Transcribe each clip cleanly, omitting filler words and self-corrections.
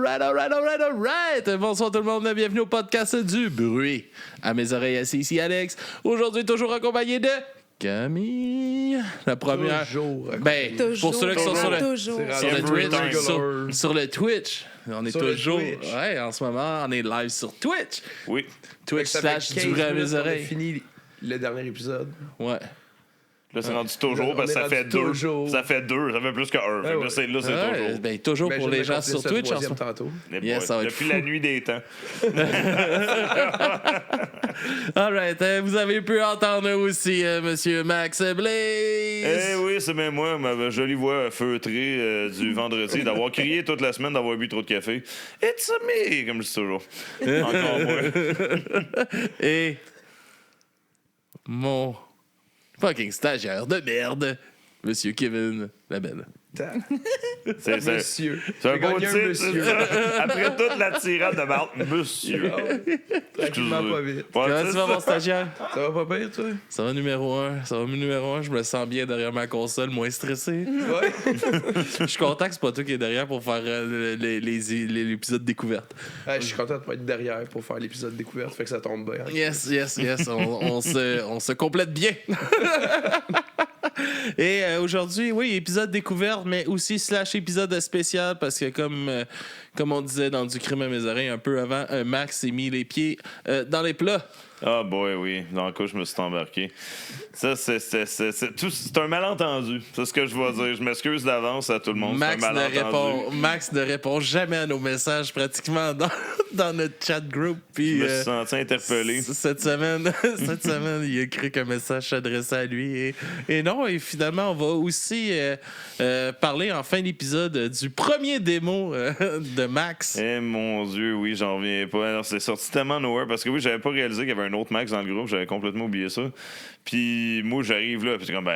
Alright. Bonsoir tout le monde, bienvenue au podcast du bruit. À mes oreilles, assis ici Alex. Aujourd'hui, toujours accompagné de Camille. La première. Toujours. Pour ceux qui sont sur le Twitch. On est sur toujours. Le Twitch. Ouais, en ce moment, on est live sur Twitch. Oui. Twitch / du bruit à mes oreilles. On a fini le dernier épisode. Ouais. Là, c'est rendu toujours parce que ça fait deux. Ça fait deux, ça fait plus qu'un. Ouais, ouais. Là, c'est toujours. Toujours pour les gens sur Twitch. Tantôt. Yes, ça va être Depuis fou. la nuit des temps. Alright, vous avez pu entendre aussi Monsieur Max Blaze. Eh oui, c'est bien moi, ma jolie voix feutrée du vendredi, d'avoir crié toute la semaine, d'avoir bu trop de café. It's me, comme je dis toujours. Encore moi. Et mon fucking stagiaire de merde, Monsieur Kevin Labelle. C'est Monsieur. C'est un J'ai beau gagné un titre. monsieur. Après toute la tirade de marde, monsieur. Tranquillement, pas vite. Ouais, Comment c'est tu vas, ça. mon stagiaire? Ça va pas pire, toi? Ça va numéro 1. Je me sens bien derrière ma console, moins stressé. Ouais. Je suis content que c'est pas toi qui est derrière pour faire l'épisode découverte. Je suis content de pas être derrière pour faire l'épisode découverte, fait que ça tombe bien. Yes. On se complète bien. Et aujourd'hui, oui, épisode découverte, mais aussi / épisode spécial, parce que comme on disait dans Du crime à mes oreilles un peu avant, Max s'est mis les pieds dans les plats. Ah, boy, oui. Dans le coup, je me suis embarqué. Ça, c'est un malentendu. C'est ce que je vais dire. Je m'excuse d'avance à tout le monde. Max c'est un malentendu. Max ne répond jamais à nos messages pratiquement dans notre chat group. Puis, Je me suis senti interpellé. Cette semaine, il a cru qu'un message s'adressait à lui. Et non, et finalement, on va aussi parler en fin d'épisode du premier démo de Max. Eh mon Dieu, oui, j'en reviens pas. Alors, c'est sorti tellement nowhere parce que oui, j'avais pas réalisé qu'il y avait un autre Max dans le groupe. J'avais complètement oublié ça. Puis moi, j'arrive là, puis c'est comme,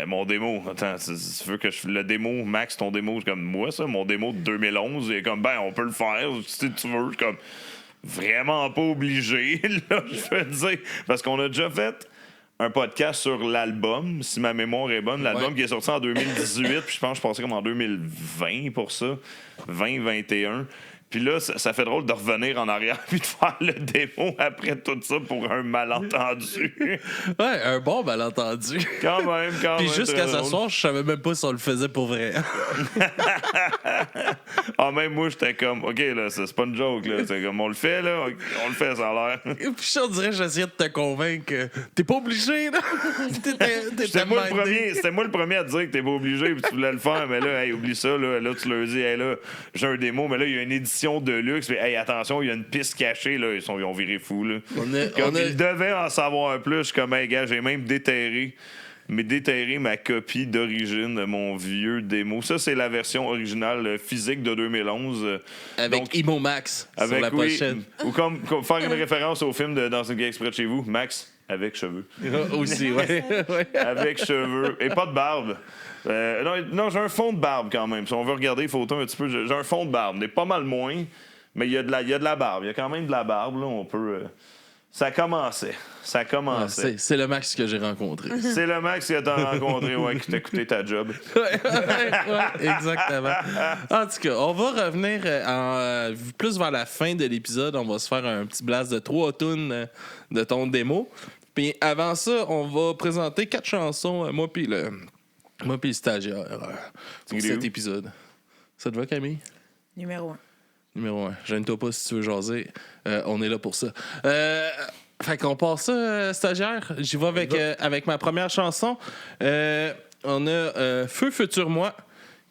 mon démo. Attends, tu veux que le démo, Max, ton démo, c'est comme moi, ça, mon démo de 2011. Et comme, on peut le faire si tu veux. C'est comme, vraiment pas obligé, là, je veux dire. Parce qu'on a déjà fait un podcast sur l'album, si ma mémoire est bonne. L'album qui est sorti en 2018, puis je pense que je passais comme en 2020 pour ça. 2021. Puis là, ça fait drôle de revenir en arrière puis de faire le démo après tout ça pour un malentendu. Ouais, un bon malentendu. Quand même. Puis jusqu'à très ce drôle. soir, je savais même pas si on le faisait pour vrai. Même moi, j'étais comme, OK, là, c'est pas une joke, là. C'est comme, on le fait, là. On le fait, ça a l'air. Puis on dirait, j'essayais de te convaincre que t'es pas obligé, là. C'était moi le premier à te dire que t'es pas obligé puis tu voulais le faire, mais là, oublie ça, là tu leur dis, là, j'ai un démo, mais là, il y a une édition de luxe, mais attention, il y a une piste cachée, là, ils ont viré fou, là. Ils devaient en savoir plus, je suis comme, gars, j'ai même déterré ma copie d'origine de mon vieux démo. Ça, c'est la version originale physique de 2011. Avec Imo Max sur la pochette. Ou comme faire une référence au film de Dans une galaxie près de chez vous, Max avec cheveux. Aussi, ouais. Avec cheveux. Et pas de barbe. Non, j'ai un fond de barbe quand même. Si on veut regarder les photos un petit peu, j'ai un fond de barbe. Mais pas mal moins. Mais il y a de la barbe. Il y a quand même de la barbe. Là, on peut... Ça commençait. Ah, c'est le Max que j'ai rencontré. C'est le Max que t'as rencontré, qui t'a coûté ta job. Ouais, exactement. En tout cas, on va revenir plus vers la fin de l'épisode. On va se faire un petit blast de 3 tunes de ton démo. Puis avant ça, on va présenter 4 chansons, moi puis le stagiaire, pour cet épisode. Ça te va, Camille? Numéro 1. Gêne-toi pas si tu veux jaser. On est là pour ça. Fait qu'on passe ça, stagiaire. J'y vais avec ma première chanson. On a Feu Futur Moi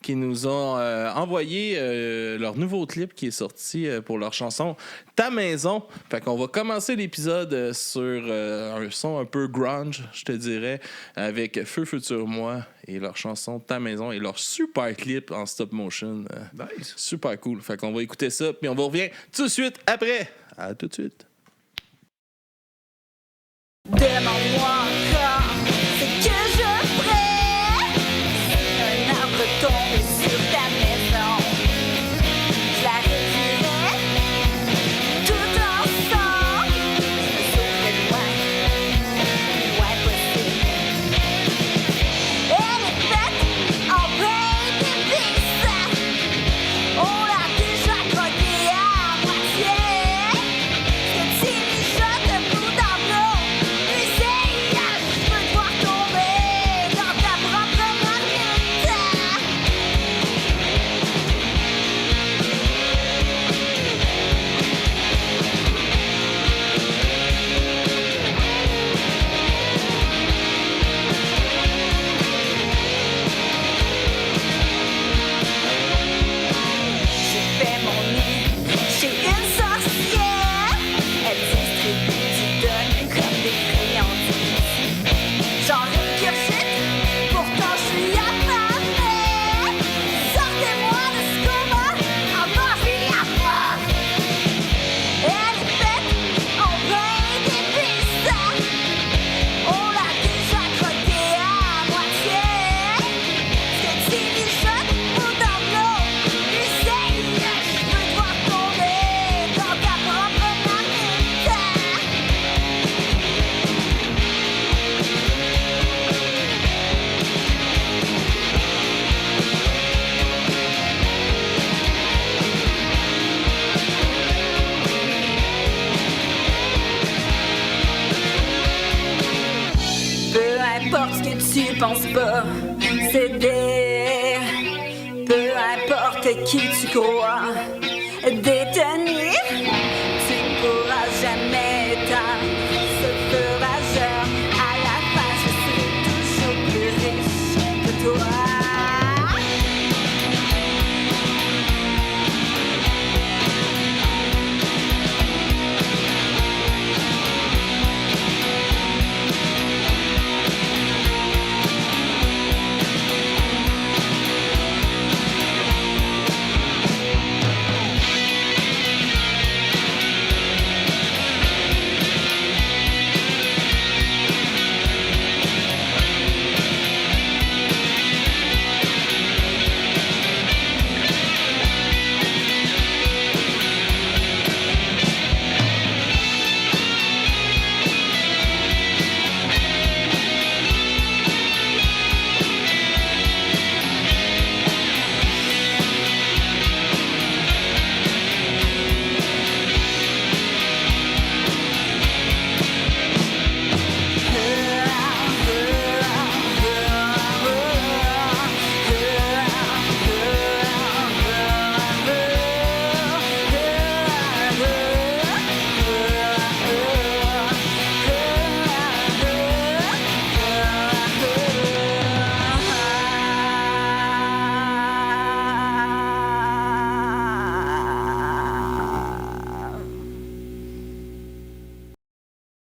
qui nous ont envoyé leur nouveau clip qui est sorti pour leur chanson Ta Maison. Fait qu'on va commencer l'épisode sur un son un peu grunge, je te dirais, avec Feu Futur Moi et leur chanson Ta Maison et leur super clip en stop motion. Nice. Super cool. Fait qu'on va écouter ça, puis on va revenir tout de suite après. À tout de suite. Demande-moi encore ce que je ferais si un arbre tombait sur ta maison. Je la réduirais tout ensemble. Je me sauverais loin possible. Elle est faite en pain d'épices. On l'a déjà croquée. pense pas céder. Peu importe qui tu crois détenir, tu pourras jamais éteindre ce feu rageur. À la fin, je serai toujours plus riche que toi.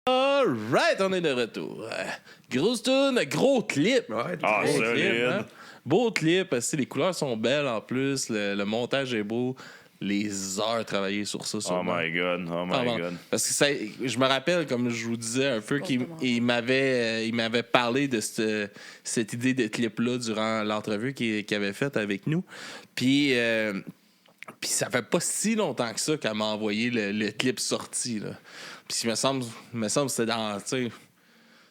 Alright, on est de retour. Grosse tune, gros clip. Ouais, Ah, Beau solide. clip, hein? Beau clip, parce que les couleurs sont belles en plus, le montage est beau, les heures travaillées sur ça. Oh sûrement. my god, oh my Ah, bon. god. Parce que je me rappelle, comme je vous disais un peu, il m'avait parlé de cette idée de clip-là durant l'entrevue qu'il avait faite avec nous. Puis ça fait pas si longtemps que ça qu'elle m'a envoyé le clip sorti. Là. Puis il me semble que c'était dans... tu sais,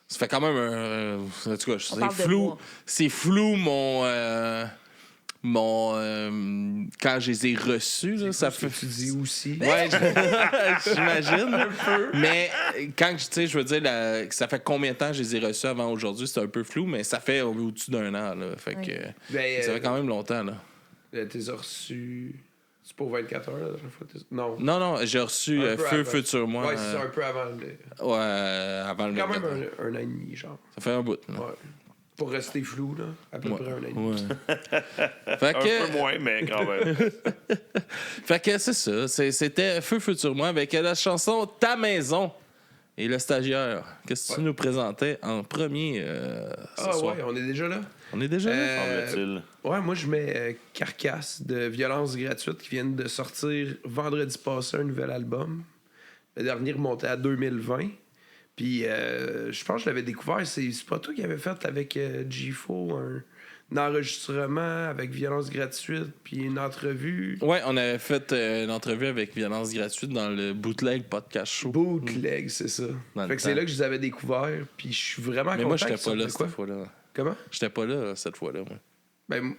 ça fait quand même un... En tout cas, c'est parle de flou. moi. C'est flou, quand je les ai reçus, là, ça fait... Tu dis aussi. Ouais, j'imagine. Un peu. Mais quand tu sais, je veux dire, ça fait combien de temps je les ai reçus avant aujourd'hui, c'est un peu flou, mais ça fait au-dessus d'un an. Là, fait que Ben, ça fait quand même longtemps. Là. T'es reçu. C'est pour 24 heures la dernière fois? Non. Non, j'ai reçu Un peu Feu, avant. Futur Moi. Ouais, c'est un peu avant. Ouais, avant le Quand même 24 heures. un an et demi, genre. Ça fait un bout. Là. Ouais. Pour rester flou, là. À peu près un an et demi. Ouais. fait Un que, peu moins, mais quand même. fait que c'est ça. C'était Feu, Futur Moi avec la chanson Ta Maison. Et le stagiaire, qu'est-ce que tu nous présentais en premier ce Ah soir? ouais, on est déjà là. On est déjà là? Semble-t-il. Ouais, moi je mets Carcasse de Violence Gratuite qui viennent de sortir vendredi passé un nouvel album. Le dernier remontait à 2020. Puis je pense que je l'avais découvert. C'est pas toi qui avais fait avec G-Fo un enregistrement avec Violence Gratuite puis une entrevue. Ouais, on avait fait une entrevue avec Violence Gratuite dans le Bootleg Podcast Show. Bootleg, c'est ça. Dans le Fait que c'est temps. là que je les avais découverts. Puis je suis vraiment Mais content. moi, j'étais qu'ils pas là sortent de cette quoi. fois-là. Comment? J'étais pas là cette fois-là, moi. Ben,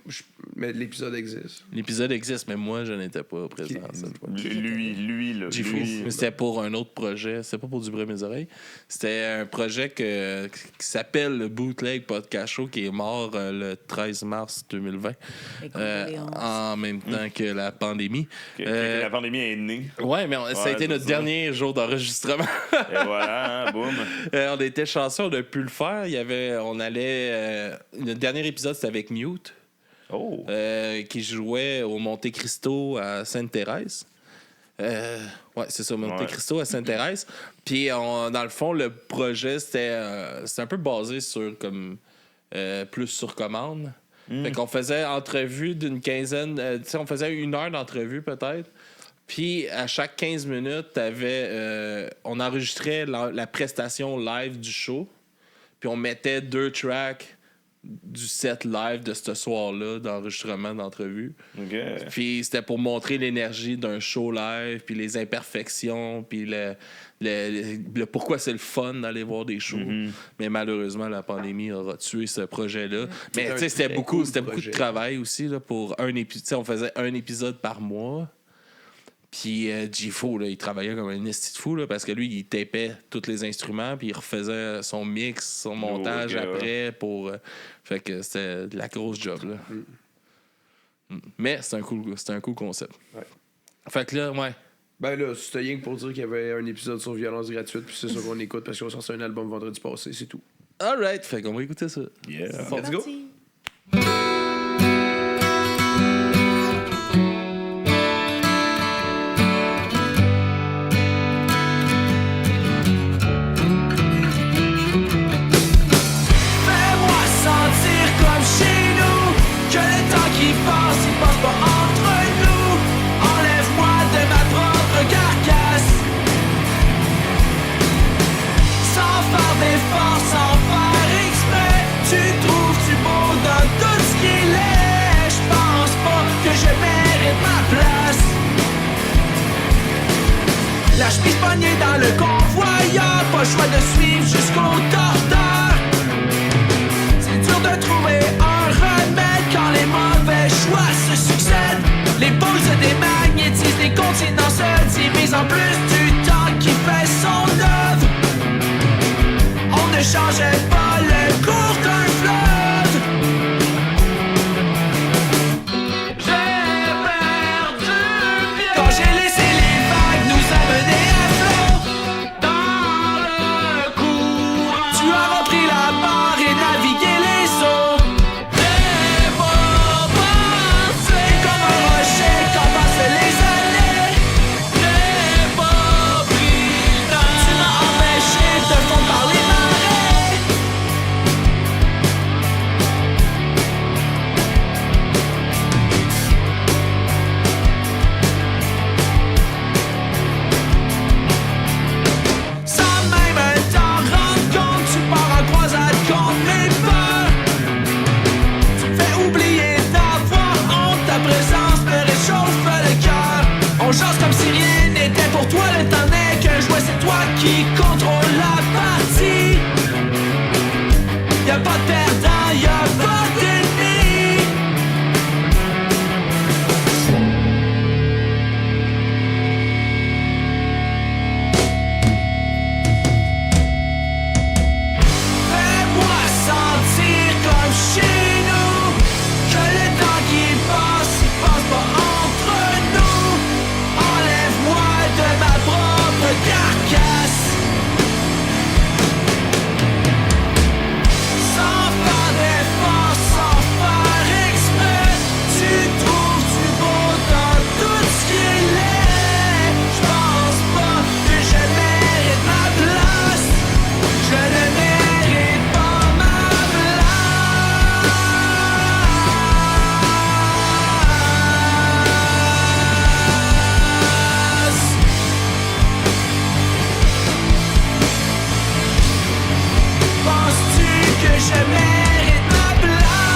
mais l'épisode existe. L'épisode existe, mais moi, je n'étais pas présent cette fois. Lui, là. J'ai fou. lui, Mais c'était pour un autre projet. C'était pas pour du bruit à mes oreilles. C'était un projet qui s'appelle le Bootleg Podcast Show qui est mort le 13 mars 2020. Et condoléances. En même temps que la pandémie. que la pandémie est née. Ouais, mais ça a été c'est notre ça. dernier jour d'enregistrement. Et voilà, hein, boum. On était chanceux, on a pu le faire. Le dernier épisode, c'était avec Mute. Oh. Qui jouait au Monte Cristo à Sainte-Thérèse. Ouais, c'est ça, Monte Cristo à Sainte-Thérèse. Puis, dans le fond, le projet, c'était un peu basé sur comme plus sur commande. Fait qu'on faisait entrevue d'une quinzaine, tu sais, on faisait 1 heure d'entrevue peut-être. Puis, à chaque 15 minutes, on enregistrait la prestation live du show. Puis, on mettait 2 tracks du set live de ce soir-là, d'enregistrement d'entrevue. OK. Puis c'était pour montrer l'énergie d'un show live, puis les imperfections, puis le pourquoi c'est le fun d'aller voir des shows. Mais malheureusement, la pandémie aura tué ce projet-là. Mais tu sais, c'était beaucoup de travail aussi là, pour un épisode. On faisait un épisode par mois. Puis G-Fo, là, il travaillait comme un esti de fou, là, parce que lui, il tapait tous les instruments, puis il refaisait son mix, son montage ok, après pour... fait que c'était de la grosse job, là. Mais c'est un cool concept. Ouais. Fait que là, ouais. Ben là, c'était rien que pour dire qu'il y avait un épisode sur violence gratuite, puis c'est ça qu'on écoute parce qu'on sorti un album vendredi passé, c'est tout. Alright, fait qu'on va écouter ça. Yeah. Let's go! Fais-moi sentir comme chez nous, que le temps qui passe, il passe pas entre nous. Enlève-moi de ma propre carcasse, sans faire d'efforts, sans faire exprès. Tu trouves-tu beau dans tout ce qu'il est? Je pense pas que je mérite ma place. La chemise pognée dans le convoyeur, pas le choix de suivre jusqu'au tordeur. C'est dur de trouver un remède quand les mauvais choix se succèdent. Les boules se démagnétisent, les continents se divisent. En plus du temps qui fait son œuvre, on ne changeait pas le cours d'un fleuve. J'ai perdu pied quand j'ai laissé les vagues nous amener à flot dans le courant. Tu as repris la barre et navigué les eaux. Les mots passés comme un rocher quand passent les années. J'ai pas pris le temps. Tu m'as empêché de fondre par les marées. Sans même t'en rendre compte, tu pars en croisade contre mes peurs. Tu me fais oublier d'avoir honte, ta présence me réchauffe le cœur. On jase comme si rien n'était pour toi, le temps n'est qu'un jouet, c'est toi qui contrôle la partie. Y'a pas de perdant, y'a pas d'ennemi. Fais-moi sentir comme chez nous, que le temps qui passe, il passe pas entre nous. Enlève-moi de ma propre carcasse, sans faire d'efforts, sans faire exprès. Tu trouves du beau dans tout ce qu'il est. J'pense pas que je mérite ma place. Je ne mérite pas ma place. Penses-tu que je mérite ma place?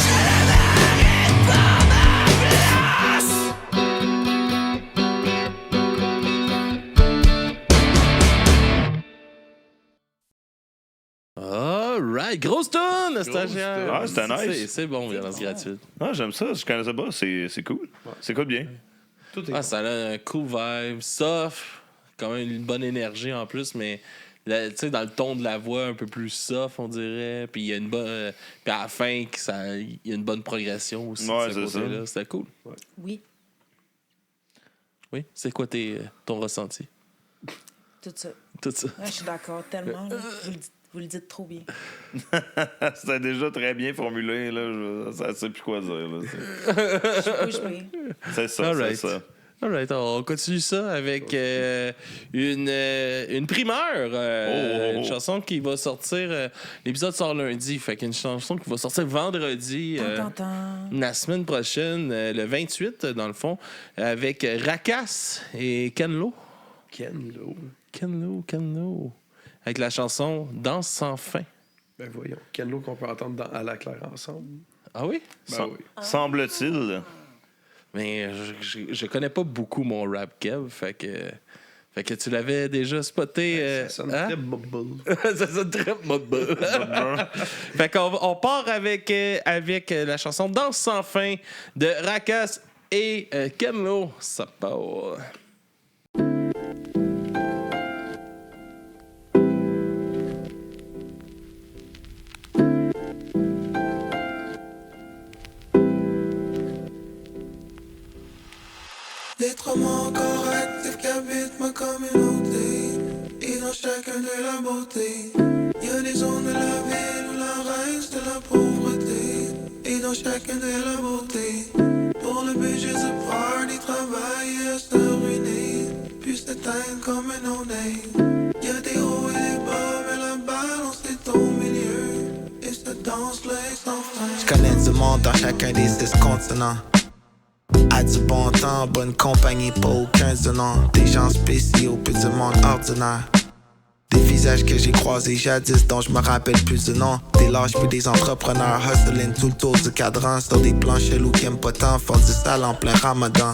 Je ne mérite pas ma place. Alright, grosse tune, stagiaire. Ah, c'était nice. C'est bon, violence gratuite. Ah, j'aime ça. Je connaissais pas. C'est cool. C'est cool bien. Tout est Ah, ça a un cool vibe, soft, quand même une bonne énergie en plus, mais tu sais, dans le ton de la voix un peu plus soft, on dirait. Puis il y a une bonne. Puis à la fin, il y a une bonne progression aussi. Ouais, de ce c'est côté-là. C'était cool. Oui, Oui, c'est quoi ton ressenti? tout ça. Tout ça. Ouais, je suis d'accord tellement. Là. Vous le dites trop bien. C'était déjà très bien formulé. Là. Je sais plus quoi dire. Là. Oui, je peux. C'est ça, Alright. c'est ça. Alright, on continue ça avec une primeur. Une chanson qui va sortir. L'épisode sort lundi, fait qu'une chanson qui va sortir vendredi. La semaine prochaine, le 28, dans le fond, avec Rakas et Kenlo. Kenlo. Avec la chanson Danse sans fin. Ben voyons. Quel lot qu'on peut entendre dans À la claire ensemble. Ah oui? Ben oui. Semble-t-il. Mais je connais pas beaucoup mon rap Kev, fait que Fait que tu l'avais déjà spoté. Ça sonne hein? très bubble. Ça sonne très mobile. Fait qu'on on part avec la chanson Danse sans fin de Rakas et Kenlo. Ça part. Les trois mots correctifs qui habitent ma communauté. Et dans chacun de la beauté. Y'a des zones de la ville où la reste de la pauvreté. Et dans chacun de la beauté. Pour le but juste de party, travailler à se ruiner. Puis s'éteindre comme un no-name. Y'a des hauts et des bas, mais la balance est au milieu. Et cette danse-là est sans fin. J'connais du monde dans chacun des 6 continents. À du bon temps, bonne compagnie, pas aucun de nom. Des gens spéciaux, plus du monde ordinaire. Des visages que j'ai croisés jadis, dont je me rappelle plus du nom. Des lâches puis des entrepreneurs hustling tout le tour du cadran. Sur des plans chelous qui aiment pas tant, font du sale en plein ramadan.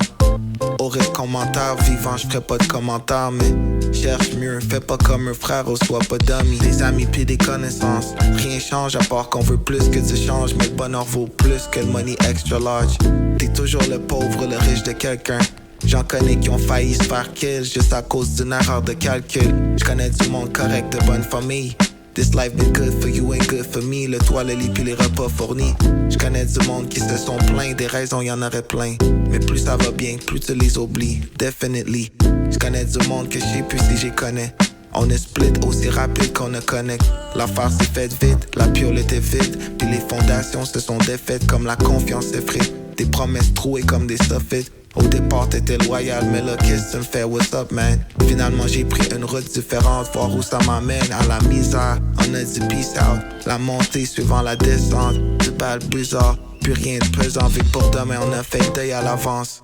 Au risque commentaire, vivant, je ferai pas de commentaires, mais cherche mieux, fais pas comme un frère, sois pas dummy. Des amis puis des connaissances, rien change à part qu'on veut plus que tu changes, mais le bonheur vaut plus que le money extra large. T'es toujours le pauvre, le riche de quelqu'un. J'en connais qui ont failli se faire kill juste à cause d'une erreur de calcul. J'connais du monde correct de bonne famille. This life been good for you ain't good for me. Le toit, le lit puis les repas fournis. J'connais du monde qui se sont plaints. Des raisons, y'en aurait plein. Mais plus ça va bien, plus tu les oublies. Definitely. J'connais du monde que j'sais plus si j'y connais. On est split aussi rapide qu'on ne connecte. L'affaire s'est faite vite, la piole était vide. Puis les fondations se sont défaites comme la confiance s'effrite. Des promesses trouées comme des soffits. Au départ t'étais loyal, mais là qu'est-ce que tu me fais, what's up man? Finalement j'ai pris une route différente, voir où ça m'amène. À la misère, on a dit peace out. La montée suivant la descente, du bal bizarre. Plus rien de pesant, vu que pour demain on a fait deuil à l'avance.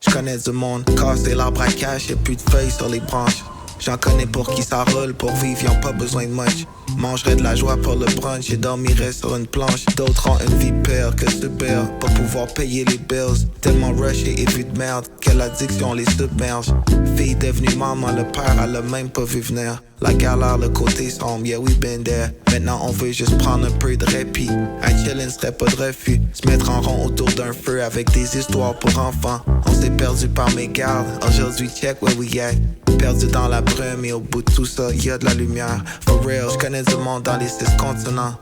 J'connais du monde, casser l'arbre à cache, y'a plus de feuilles sur les branches. J'en connais pour qui ça roule, pour vivre y'ont pas besoin de much. Mangerais de la joie pour le brunch et dormirais sur une planche. D'autres ont une vie pire que subir, pas pouvoir payer les bills. Tellement rushé et vu de merde, quelle addiction les submerge. Fille devenue maman, le père elle l'a même pas vu venir. La galère, le côté sombre, yeah we been there. Maintenant on veut juste prendre un peu de répit. Un chillin' serait pas de refus. Se mettre en rond autour d'un feu avec des histoires pour enfants. On s'est perdu par mes gardes, aujourd'hui check where we at. Perdu dans la brume et au bout de tout ça, y'a de la lumière. For real, j'connais du monde dans les 6 continents.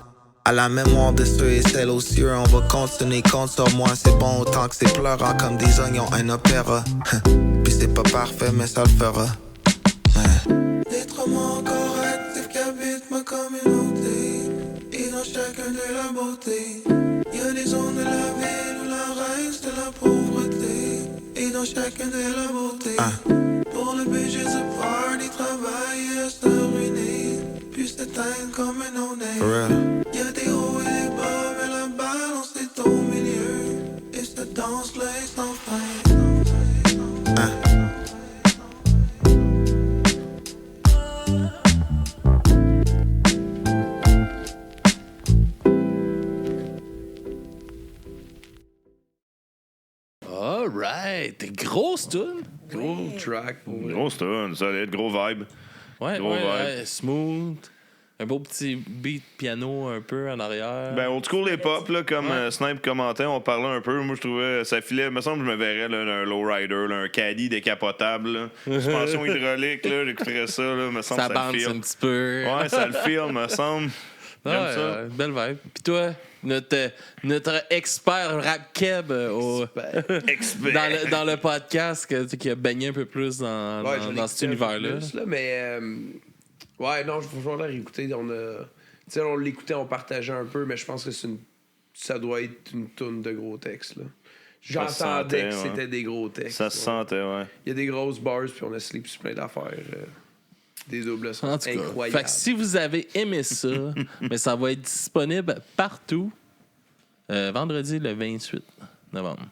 À la mémoire de ceux et celles aux cieux, on va continuer, compte sur moi, c'est bon autant que c'est pleurant comme des oignons, un opéra. Puis c'est pas parfait, mais ça le fera. Les trois mots correctifs qui habitent ma communauté. Et dans chacun de la beauté. Y'a des zones de la ville où la reste de la pauvreté. Et dans chacun de la beauté. Pour le but juste de party, travailler à se ruiner. Puis s'éteindre comme un no-name. Y'a des hauts et des bas, mais la balance est au milieu. Et cette danse-là est sans fin. Alright, grosse tune. Gros track. Pour vrai. Gros stun, solide, gros vibe. Ouais, Gros vibe. ouais, smooth. Un beau petit beat piano un peu en arrière. Ben, old school hip-hop, là, comme Snipe commentait, on parlait un peu. Moi, je trouvais, ça filait. Il me semble que je me verrais, là, un lowrider, là, un caddie décapotable, là. Suspension hydraulique, là, j'écouterais ça, là. Me semble ça que ça le bounce file. un petit peu. Ouais, ça le file, me semble. J'aime ça. Belle vibe. Puis toi, notre expert rap keb Expert. dans le podcast qui a baigné un peu plus dans cet univers-là. Mais ouais, non, je vais la réécouter. On l'écoutait, on partageait un peu, mais je pense que ça doit être une toune de gros textes. Là. J'entendais que c'était des gros textes. Ça se sentait, ouais. Il y a des grosses bars, puis on a sleep sur plein d'affaires. Des doubles sons incroyables. Fait que si vous avez aimé ça, mais ça va être disponible partout vendredi le 28 novembre.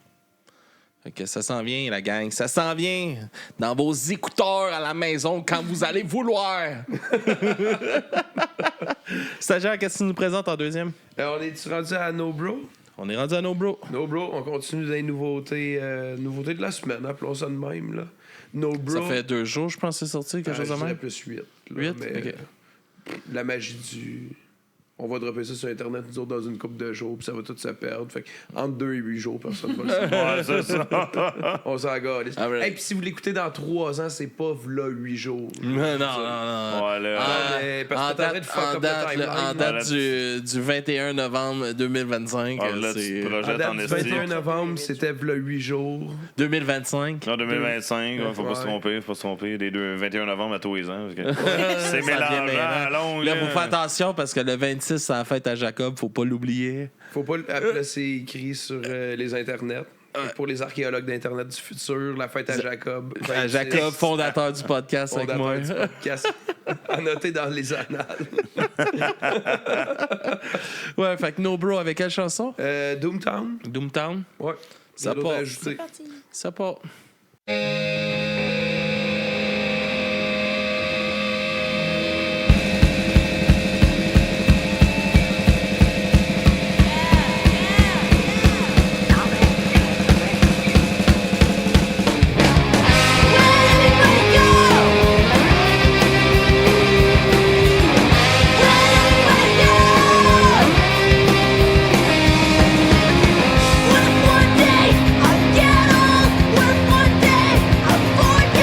Fait que ça s'en vient, la gang. Ça s'en vient dans vos écouteurs à la maison quand vous allez vouloir. Stagiaire, qu'est-ce que tu nous présentes en deuxième? On est-tu rendu à No Bro? On est rendu à No Bro. No Bro, on continue dans les nouveautés de la semaine, appelons ça de même. Là. No Bro. Ça fait 2 jours, je pense, que c'est sorti, quelque chose je de dirais même. plus 8. 8? Mais OK. la magie du... On va dropper ça sur Internet, nous autres, dans une couple de jours, puis ça va tout se perdre. Fait que entre 2 et 8 jours, personne ne va le savoir. Ouais, c'est ça. On s'en galisse. Ah, ouais. Hey, puis si vous l'écoutez dans 3 ans, c'est pas là 8 jours. Non. Ouais, là. mais parce que t'es en train de fuck En up date, le timeline, en là. date du 21 novembre 2025. Ah, là, tu c'est te En projettes date en du estime. 21 novembre, c'était là 8 jours. 2025. En 2025, faut pas se Ouais. tromper, faut pas se tromper. Les 21 novembre à tous les ans. Parce que Ça c'est devient mélangeant mêlant. à longue. Là, faut faire attention parce que le 26, c'est la fête à Jacob, faut pas l'oublier. Faut pas après, c'est écrit sur les internets. Et pour les archéologues d'Internet du futur, la fête à Jacob. À Jacob, fondateur du podcast avec moi. fondateur du podcast. À noter dans les annales. Ouais, fait que No Bro avec quelle chanson? Doomtown. Doomtown. Ouais. Ça Ça part. ajouter. Parti. Ça part. One day I'll get old. One day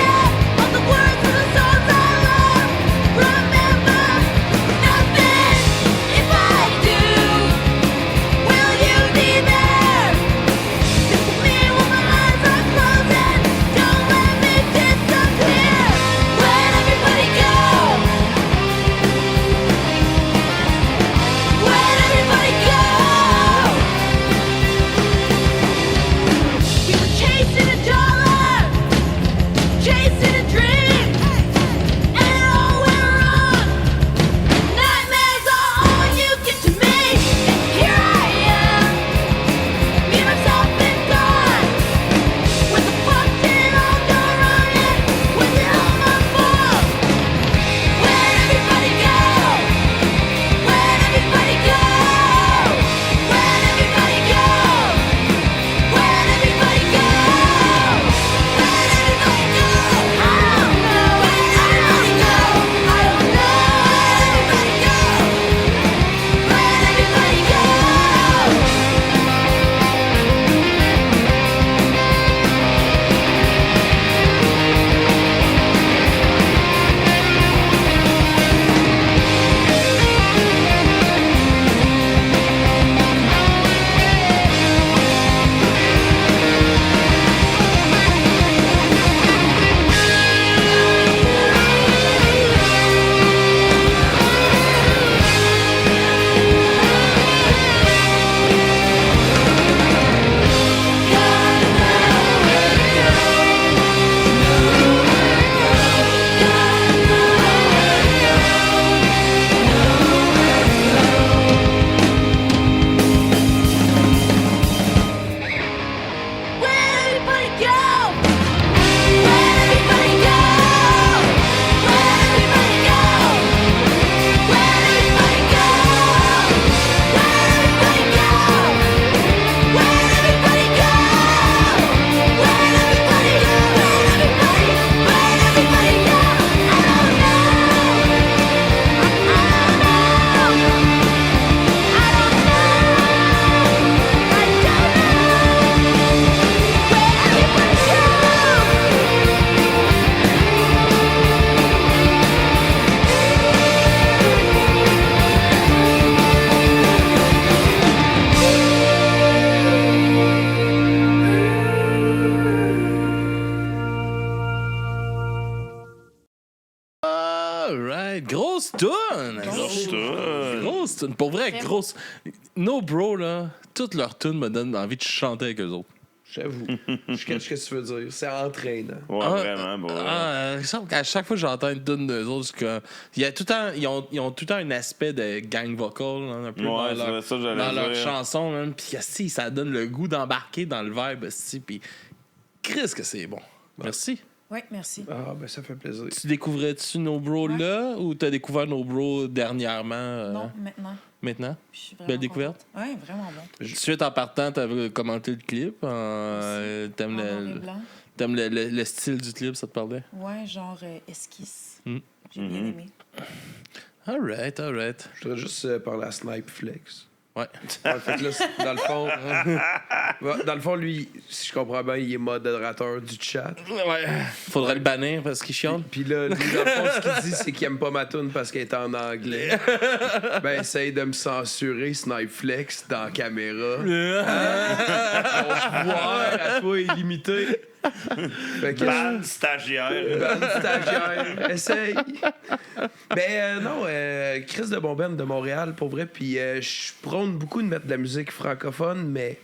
Grosse toune! Grosse toune. Pour vrai, grosse. No Bro, là, toutes leurs tunes me donnent envie de chanter avec eux autres. J'avoue. Je catch ce que tu veux dire. C'est entraînant. Ouais, vraiment. Bon, il semble qu'à chaque fois que j'entends une tune d'eux autres, c'est que il y a tout le temps, ils ont tout le temps un aspect de gang vocal, hein, un peu Ouais, dans leur, ça, j'allais dans leur dire. chanson. Hein, puis si, ça donne le goût d'embarquer dans le vibe. Puis Chris, que c'est bon. Merci. Oui, merci. Ah, ben ça fait plaisir. Tu découvrais-tu No Bro là ou t'as découvert No Bro dernièrement? Non, maintenant. maintenant. Puis je suis vraiment Belle découverte. contente. Ouais, vraiment bon. Tout de suite en partant, t'avais commenté le clip. T'aimes En noir et le, blanc. t'aimes le style du clip, ça te parlait? Ouais, genre esquisse. Mm. J'ai bien aimé. All right. Je voudrais juste parler à Snipe Flex. Ouais. Ouais, fait que là, dans le fond, lui, si je comprends bien, il est modérateur du chat. Ouais. Faudrait le bannir parce qu'il chiale. Puis là, lui, dans le fond, ce qu'il dit, c'est qu'il aime pas ma tune parce qu'elle est en anglais. Ben, essaye de me censurer, Snipe Flex, dans la caméra. Ton pouvoir à toi est limité. Fait que, Ban stagiaire. stagiaire, essaye. Ben non, Chris de Bomben de Montréal, pour vrai. Puis je prône beaucoup de mettre de la musique francophone, mais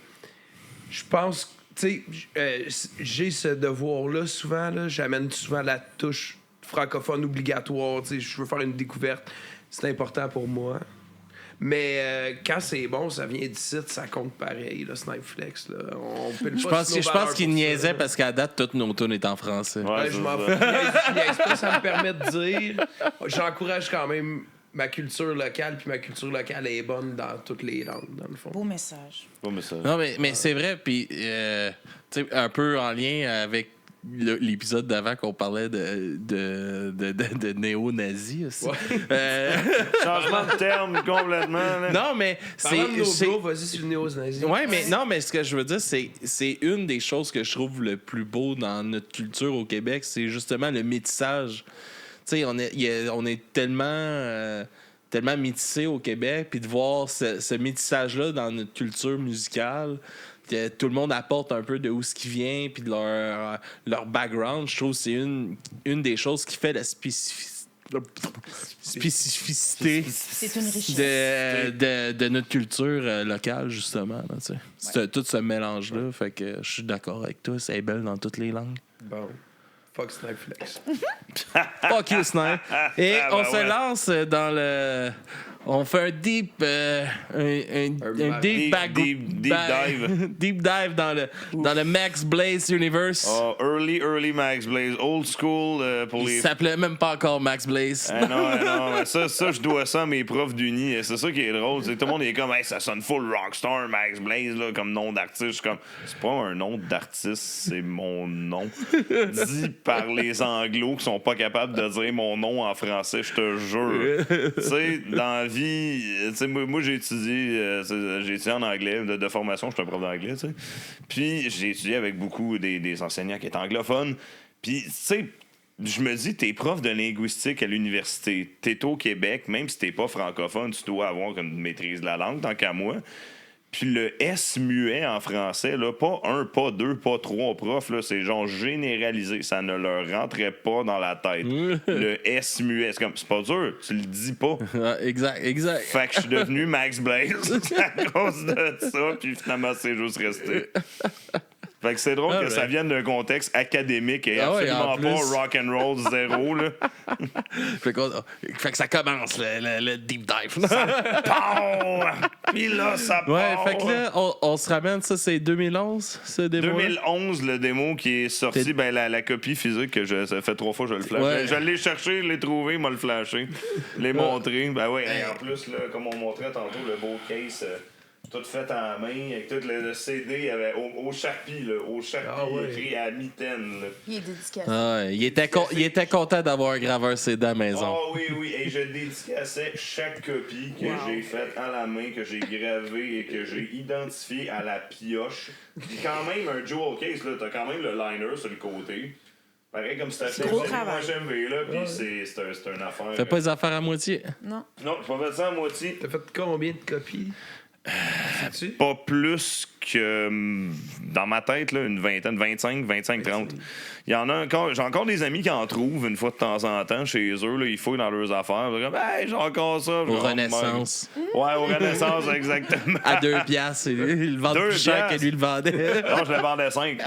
je pense, tu sais, j'ai ce devoir-là souvent. Là, j'amène souvent la touche francophone obligatoire. Tu sais, je veux faire une découverte. C'est important pour moi. Mais quand c'est bon, ça vient d'ici, ça compte pareil, là, Snipeflex. Là. On pile Je pas pense, sur nos je pense valeurs qu'il pour ça, niaisait là. parce qu'à date, toutes nos tunes est en français. Ouais, Ouais, c'est je m'en fous. ça. Je niaise pas, ça me permet de dire. J'encourage quand même ma culture locale, puis ma culture locale est bonne dans toutes les langues, dans le fond. Beau message. Bon message. Non, mais c'est vrai, puis tu sais, un peu en lien avec l'épisode d'avant qu'on parlait de néo-nazis aussi. Changement de terme complètement. Là. Non, mais Parlant de c'est. nos gars, vas-y sur le néo-nazi. Ouais, mais non, mais ce que je veux dire, c'est une des choses que je trouve le plus beau dans notre culture au Québec, c'est justement le métissage. Tu sais, on est tellement métissé au Québec, puis de voir ce métissage-là dans notre culture musicale, que tout le monde apporte un peu de où ce qui vient, puis de leur background, je trouve que c'est une des choses qui fait la spécificité C'est une richesse. de notre culture locale, justement. Là, tu sais. C'est tout ce mélange-là, fait que je suis d'accord avec toi, c'est belle dans toutes les langues. Bon. Fuck Snipeflex. Fuck you, Snipe. Et Ah, on ben se ouais. lance dans le... On fait un deep... un deep deep dive. deep dive dans le Max Blaze Universe. Oh, early Max Blaze. Old school pour Il les... s'appelait même pas encore Max Blaze. Non, mais ça, je dois ça à mes profs d'uni. C'est ça qui est drôle. C'est que tout le monde est comme, hey, ça sonne full rockstar, Max Blaze, là, comme nom d'artiste. Je suis comme, c'est pas un nom d'artiste, c'est mon nom. Dit par les anglos qui sont pas capables de dire mon nom en français, je te jure. Tu sais, dans la vie, tu sais, moi j'ai étudié en anglais, de formation, je suis un prof d'anglais, tu sais. Puis j'ai étudié avec beaucoup des enseignants qui étaient anglophones. Puis, tu sais, je me dis, t'es prof de linguistique à l'université, t'es au Québec, même si t'es pas francophone, tu dois avoir une maîtrise de la langue, tant qu'à moi. Puis le S muet en français, là, pas un, pas deux, pas trois profs, là, c'est genre généralisé. Ça ne leur rentrait pas dans la tête. Le S muet, c'est comme, c'est pas dur, tu le dis pas. Ah, exact. Fait que je suis devenu Max Blaze à cause de ça, puis finalement, c'est juste resté. Fait que c'est drôle que Alright. ça vienne d'un contexte académique et Ah ouais, absolument en plus. pas rock'n'roll zéro, là. Fait que ça commence, le deep dive. Pow! Puis là, ça part. Ouais, fait que là, on se ramène, ça c'est 2011, ce démo. 2011, le démo qui est sorti, T'es- ben la copie physique, que ça fait 3 fois que je le flash. Ouais. Je l'ai cherché, je l'ai trouvé, m'a le flashé, les montré. Ben ouais, hey, en plus, là, comme on montrait tantôt, le beau case, tout fait en main, avec tout le CD, il y avait au Sharpie, là, Ah ouais. écrit à mitaine. Là. Il est dédicacé. Ah, il était content d'avoir un graveur CD à la maison. Oh oui, et je dédicaçais chaque copie que j'ai faite à la main, que j'ai gravée et que j'ai identifiée à la pioche. Puis quand même, un jewel case, là, t'as quand même le liner sur le côté. Pareil comme si t'achetais Gros un travail. HMV, là, puis c'est une affaire. Fais pas les affaires à moitié. Non. Non, je vais faire ça à moitié. T'as fait combien de copies? Sais-tu? Pas plus que, dans ma tête, là, une vingtaine, 25, 30. Il y en a encore, j'ai encore des amis qui en trouvent une fois de temps en temps chez eux, là, ils fouillent dans leurs affaires. Ils sont comme, hey, j'ai encore ça. Au Renaissance. Ouais, au Renaissance, exactement. À 2 piastres. Il le vend 2 plus cher que piastres. lui le vendait. Non, je le vendais 5.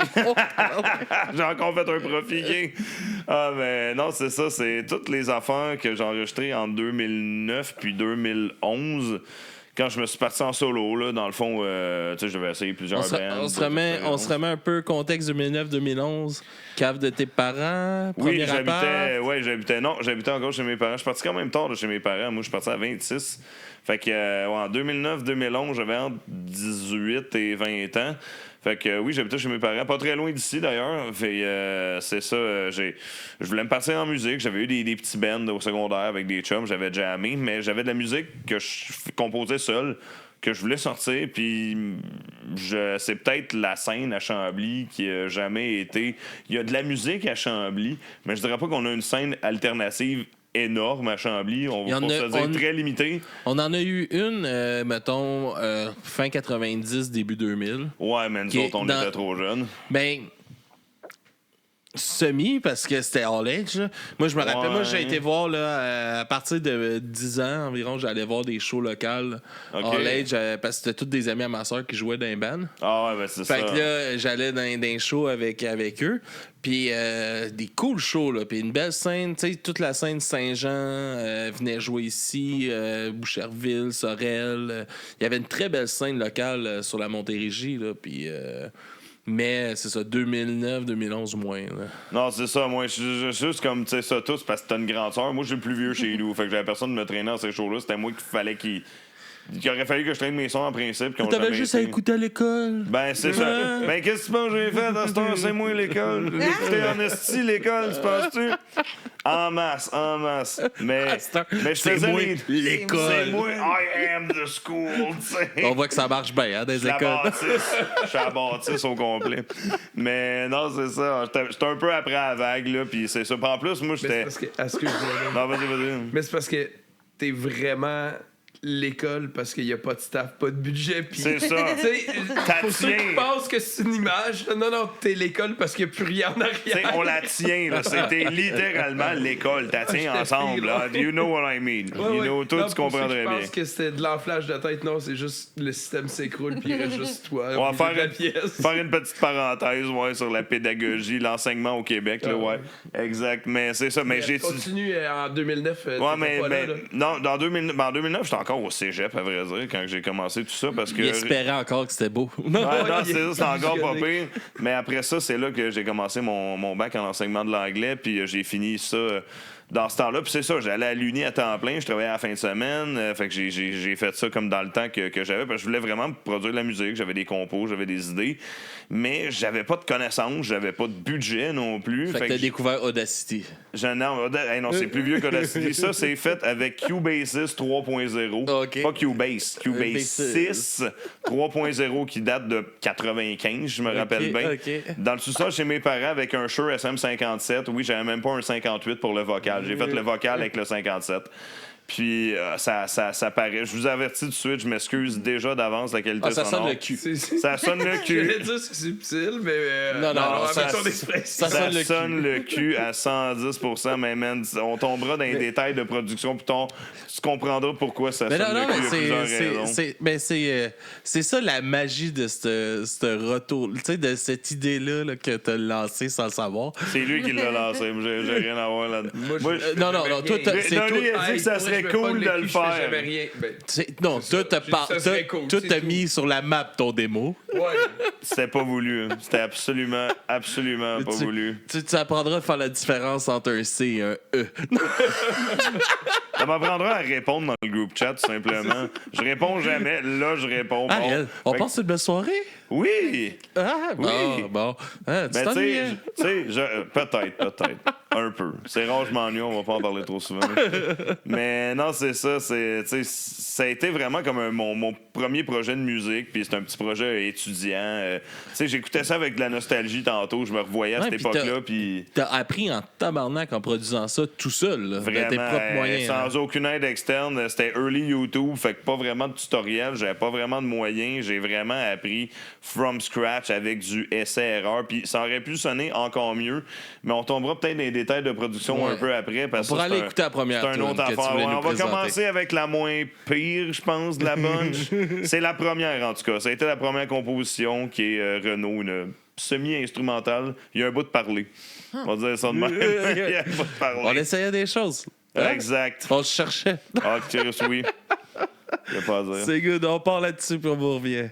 J'ai encore fait un profit gain. Ah, mais non, c'est ça. C'est toutes les affaires que j'ai enregistrées en 2009 puis 2011 quand je me suis parti en solo, là, dans le fond, tu sais, j'avais essayé plusieurs bands. On se remet un peu contexte 2009-2011. Cave de tes parents, Oui, premier appart. j'habitais encore chez mes parents. Je suis parti quand même tard de chez mes parents. Moi, je suis parti à 26. Fait que, en 2009-2011, j'avais entre 18 et 20 ans. Fait que oui, j'habitais chez mes parents, pas très loin d'ici d'ailleurs. Fait c'est ça, je voulais me passer en musique. J'avais eu des petits bands au secondaire avec des chums, j'avais jammé, mais j'avais de la musique que je composais seul, que je voulais sortir. Puis c'est peut-être la scène à Chambly qui a jamais été. Il y a de la musique à Chambly, mais je dirais pas qu'on a une scène alternative énorme à Chambly. On va se dire très limité. On en a eu une, mettons, fin 90, début 2000. Ouais, mais nous autres, on était trop jeunes. Ben, semi, parce que c'était all age. Là. Moi, je me rappelle, moi, j'ai été voir, là, à partir de 10 ans environ, j'allais voir des shows locales all age, parce que c'était tous des amis à ma soeur qui jouaient dans les bands. Ah ouais, ben c'est ça. Fait que là, j'allais dans des shows avec eux. Puis des cool shows, là. Puis une belle scène, tu sais, toute la scène Saint-Jean venait jouer ici, Boucherville, Sorel. Il y avait une très belle scène locale sur la Montérégie, là. Puis... mais c'est ça, 2009, 2011 moins. Là. Non, c'est ça. Moi, je suis juste comme, tu sais, ça tous parce que t'as une grande sœur. Moi, je suis le plus vieux chez nous. Fait que j'avais personne de me traîner dans ces shows-là. C'était moi qu'il fallait qu'il aurait fallu que je traîne mes sons en principe. T'avais juste à écouter à l'école. Ben, c'est ça. Ben, qu'est-ce que tu penses que j'ai fait à cette heure? C'est moi l'école. J'écoutais en esti l'école, tu penses-tu? En masse. Mais je faisais l'école. C'est moi, I am the school, tu sais. On voit que ça marche bien, hein, des écoles. Je suis à la bâtisse au complet. Mais non, c'est ça. J'étais un peu après la vague, là, puis c'est ça. Puis en plus, moi, j'étais... Non, vas-y. Mais c'est parce que t'es vraiment l'école parce qu'il n'y a pas de staff, pas de budget. Pis, c'est ça. Pour ceux qui pensent que c'est une image, non, t'es l'école parce qu'il n'y a plus rien en arrière. T'sais, on la tient, là. C'était littéralement l'école. T'as tiens ensemble, là. You know what I mean. You know, toi, tu comprendrais bien. Je pense que c'était de l'enflage de tête. Non, c'est juste le système s'écroule puis il reste juste toi. On va faire une petite parenthèse sur la pédagogie, l'enseignement au Québec, là, ouais. Exact. Mais c'est ça. Mais j'ai continue en 2009. Ouais, mais non, en 2009, j'étais encore au cégep, à vrai dire, quand j'ai commencé tout ça, parce que... Il espérait encore que c'était beau. Non, c'est ça, c'était encore pas pire. Mais après ça, c'est là que j'ai commencé mon bac en enseignement de l'anglais, puis j'ai fini ça... dans ce temps-là, puis c'est ça, j'allais à l'Uni à temps plein, je travaillais à la fin de semaine, fait que j'ai fait ça comme dans le temps que j'avais, parce que je voulais vraiment produire de la musique, j'avais des compos, j'avais des idées, mais j'avais pas de connaissances, j'avais pas de budget non plus. Fait que t'as découvert Audacity. Non, c'est plus vieux qu'Audacity. Ça, c'est fait avec Cubase 3.0. Okay. Pas Cubase, Cubase 6 3.0 qui date de 95, je me rappelle bien. Okay. Dans le sous-sol chez mes parents avec un Shure SM57. Oui, j'avais même pas un 58 pour le vocal. J'ai fait le vocal avec le 57. Puis ça paraît. Je vous avertis tout de suite, je m'excuse déjà d'avance de la qualité ça sonore. sonne le cul. Ça sonne le cul. J'allais dire c'est subtil, mais... Non, ça sonne le cul à 110%, mais man, on tombera dans les détails de production, puis tu comprendras pourquoi ça sonne le cul. Il y a plusieurs raisons. C'est ça la magie de ce retour, tu sais, de cette idée-là que tu as lancée sans le savoir. C'est lui qui l'a lancé, j'ai rien à voir là-dedans. Non, toi, c'est toi. Lui, il a dit que ça serait cool de le faire. Non, toi, t'as mis sur la map ton démo. Ouais. C'était pas voulu. C'était absolument pas voulu. Tu apprendras à faire la différence entre un C et un E. Ça m'apprendra à répondre dans le group chat, tout simplement. Je réponds jamais. Là, je réponds. On pense à une belle soirée? Oui! Ah, bon. Ben, tu sais, peut-être. Un peu. C'est rare, je m'ennuie, on va pas en parler trop souvent. Mais non, c'est ça. Ça a été vraiment comme mon premier projet de musique, puis c'est un petit projet étudiant. J'écoutais ça avec de la nostalgie tantôt, je me revoyais à cette époque-là. Puis t'as appris en tabarnak en produisant ça tout seul, là, vraiment, de tes propres moyens. Sans aucune aide externe. C'était early YouTube, fait que pas vraiment de tutoriel, j'avais pas vraiment de moyens. J'ai vraiment appris from scratch avec du essai-erreur. Puis ça aurait pu sonner encore mieux, mais on tombera peut-être dans les détails de production un peu après. Parce on pourra aller écouter la première c'est une autre affaire. On va commencer avec la moins pire, je pense, de la bunch. C'est la première, en tout cas. Ça a été la première composition qui est Renaud, une semi-instrumentale. Il y a un bout de parler. On va dire ça de même. Il y a un bout de parler. On essayait des choses. Exact. On se cherchait. Ah, Chris, oui. Y a pas à dire. C'est good, on part là-dessus puis on vous revient.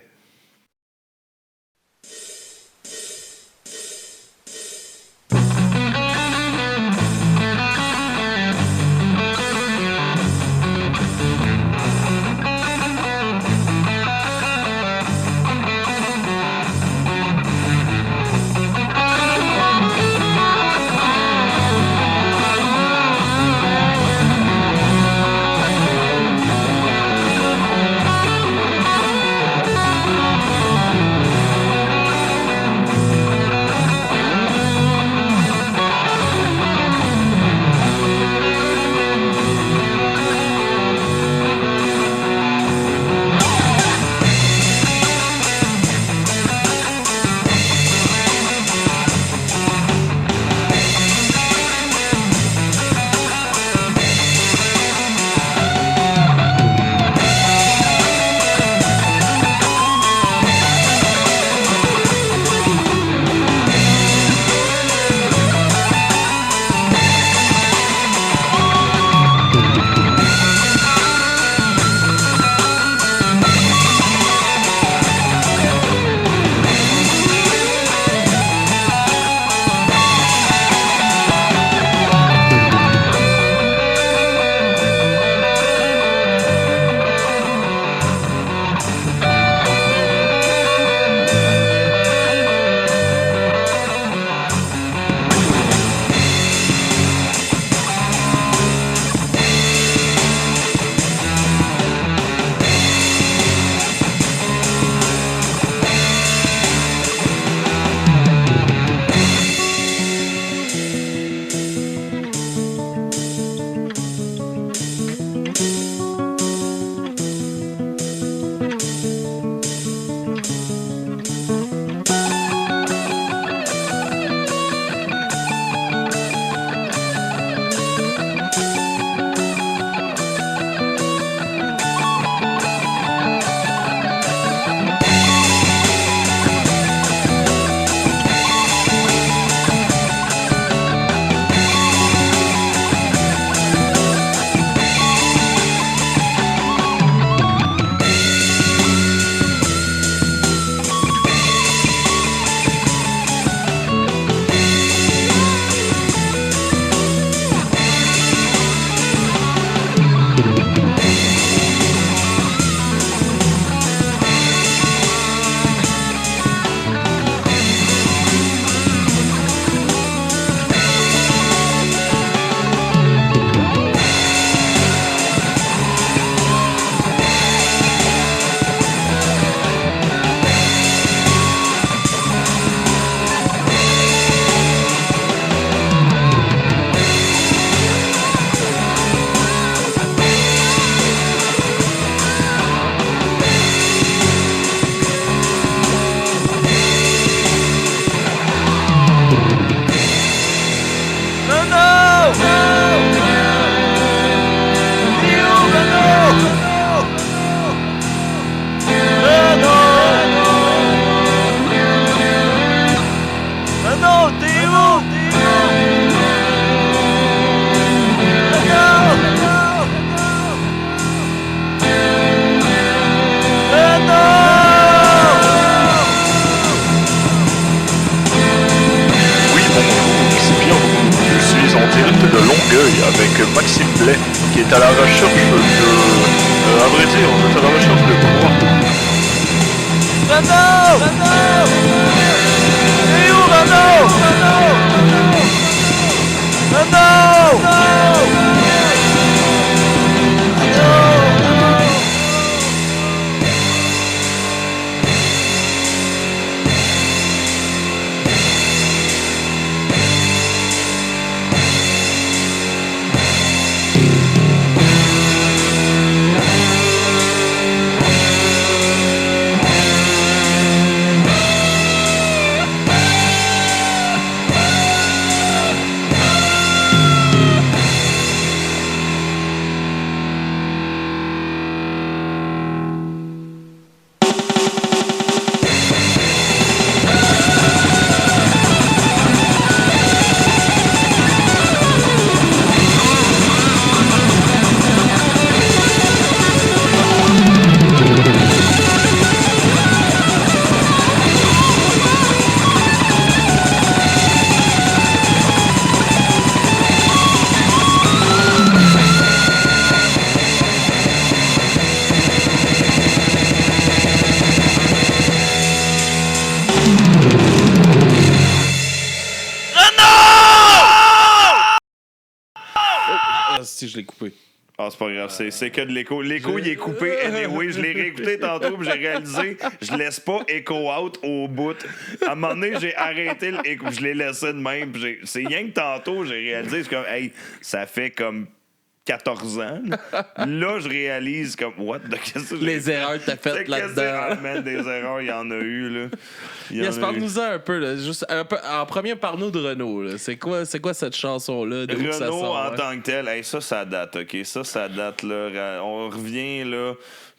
avec Maxime Blais, qui est à la recherche de... à vrai dire, on est à la recherche de quoi? Renaud! Renaud! Et où Renaud? Renaud! Renaud! si je l'ai coupé. Ah, c'est pas grave, c'est que de l'écho. L'écho, il est coupé anyway. Je l'ai réécouté tantôt, puis j'ai réalisé, je laisse pas écho out au bout. À un moment donné, j'ai arrêté l'écho, je l'ai laissé de même. Puis c'est rien que tantôt, j'ai réalisé, c'est comme, hey, ça fait comme 14 ans. Là, je réalise comme, what? Qu'est-ce que Les erreurs que t'as faites là-dedans. Ah, man, des erreurs, il y en a eu, là. Yes, parle-nous-en un peu, là. Juste, en premier, parle-nous de Renaud, là. C'est quoi cette chanson-là? D'où que ça Renaud, sort, en hein? tant que tel, hey, ça date, OK? Ça date, là. On revient, là,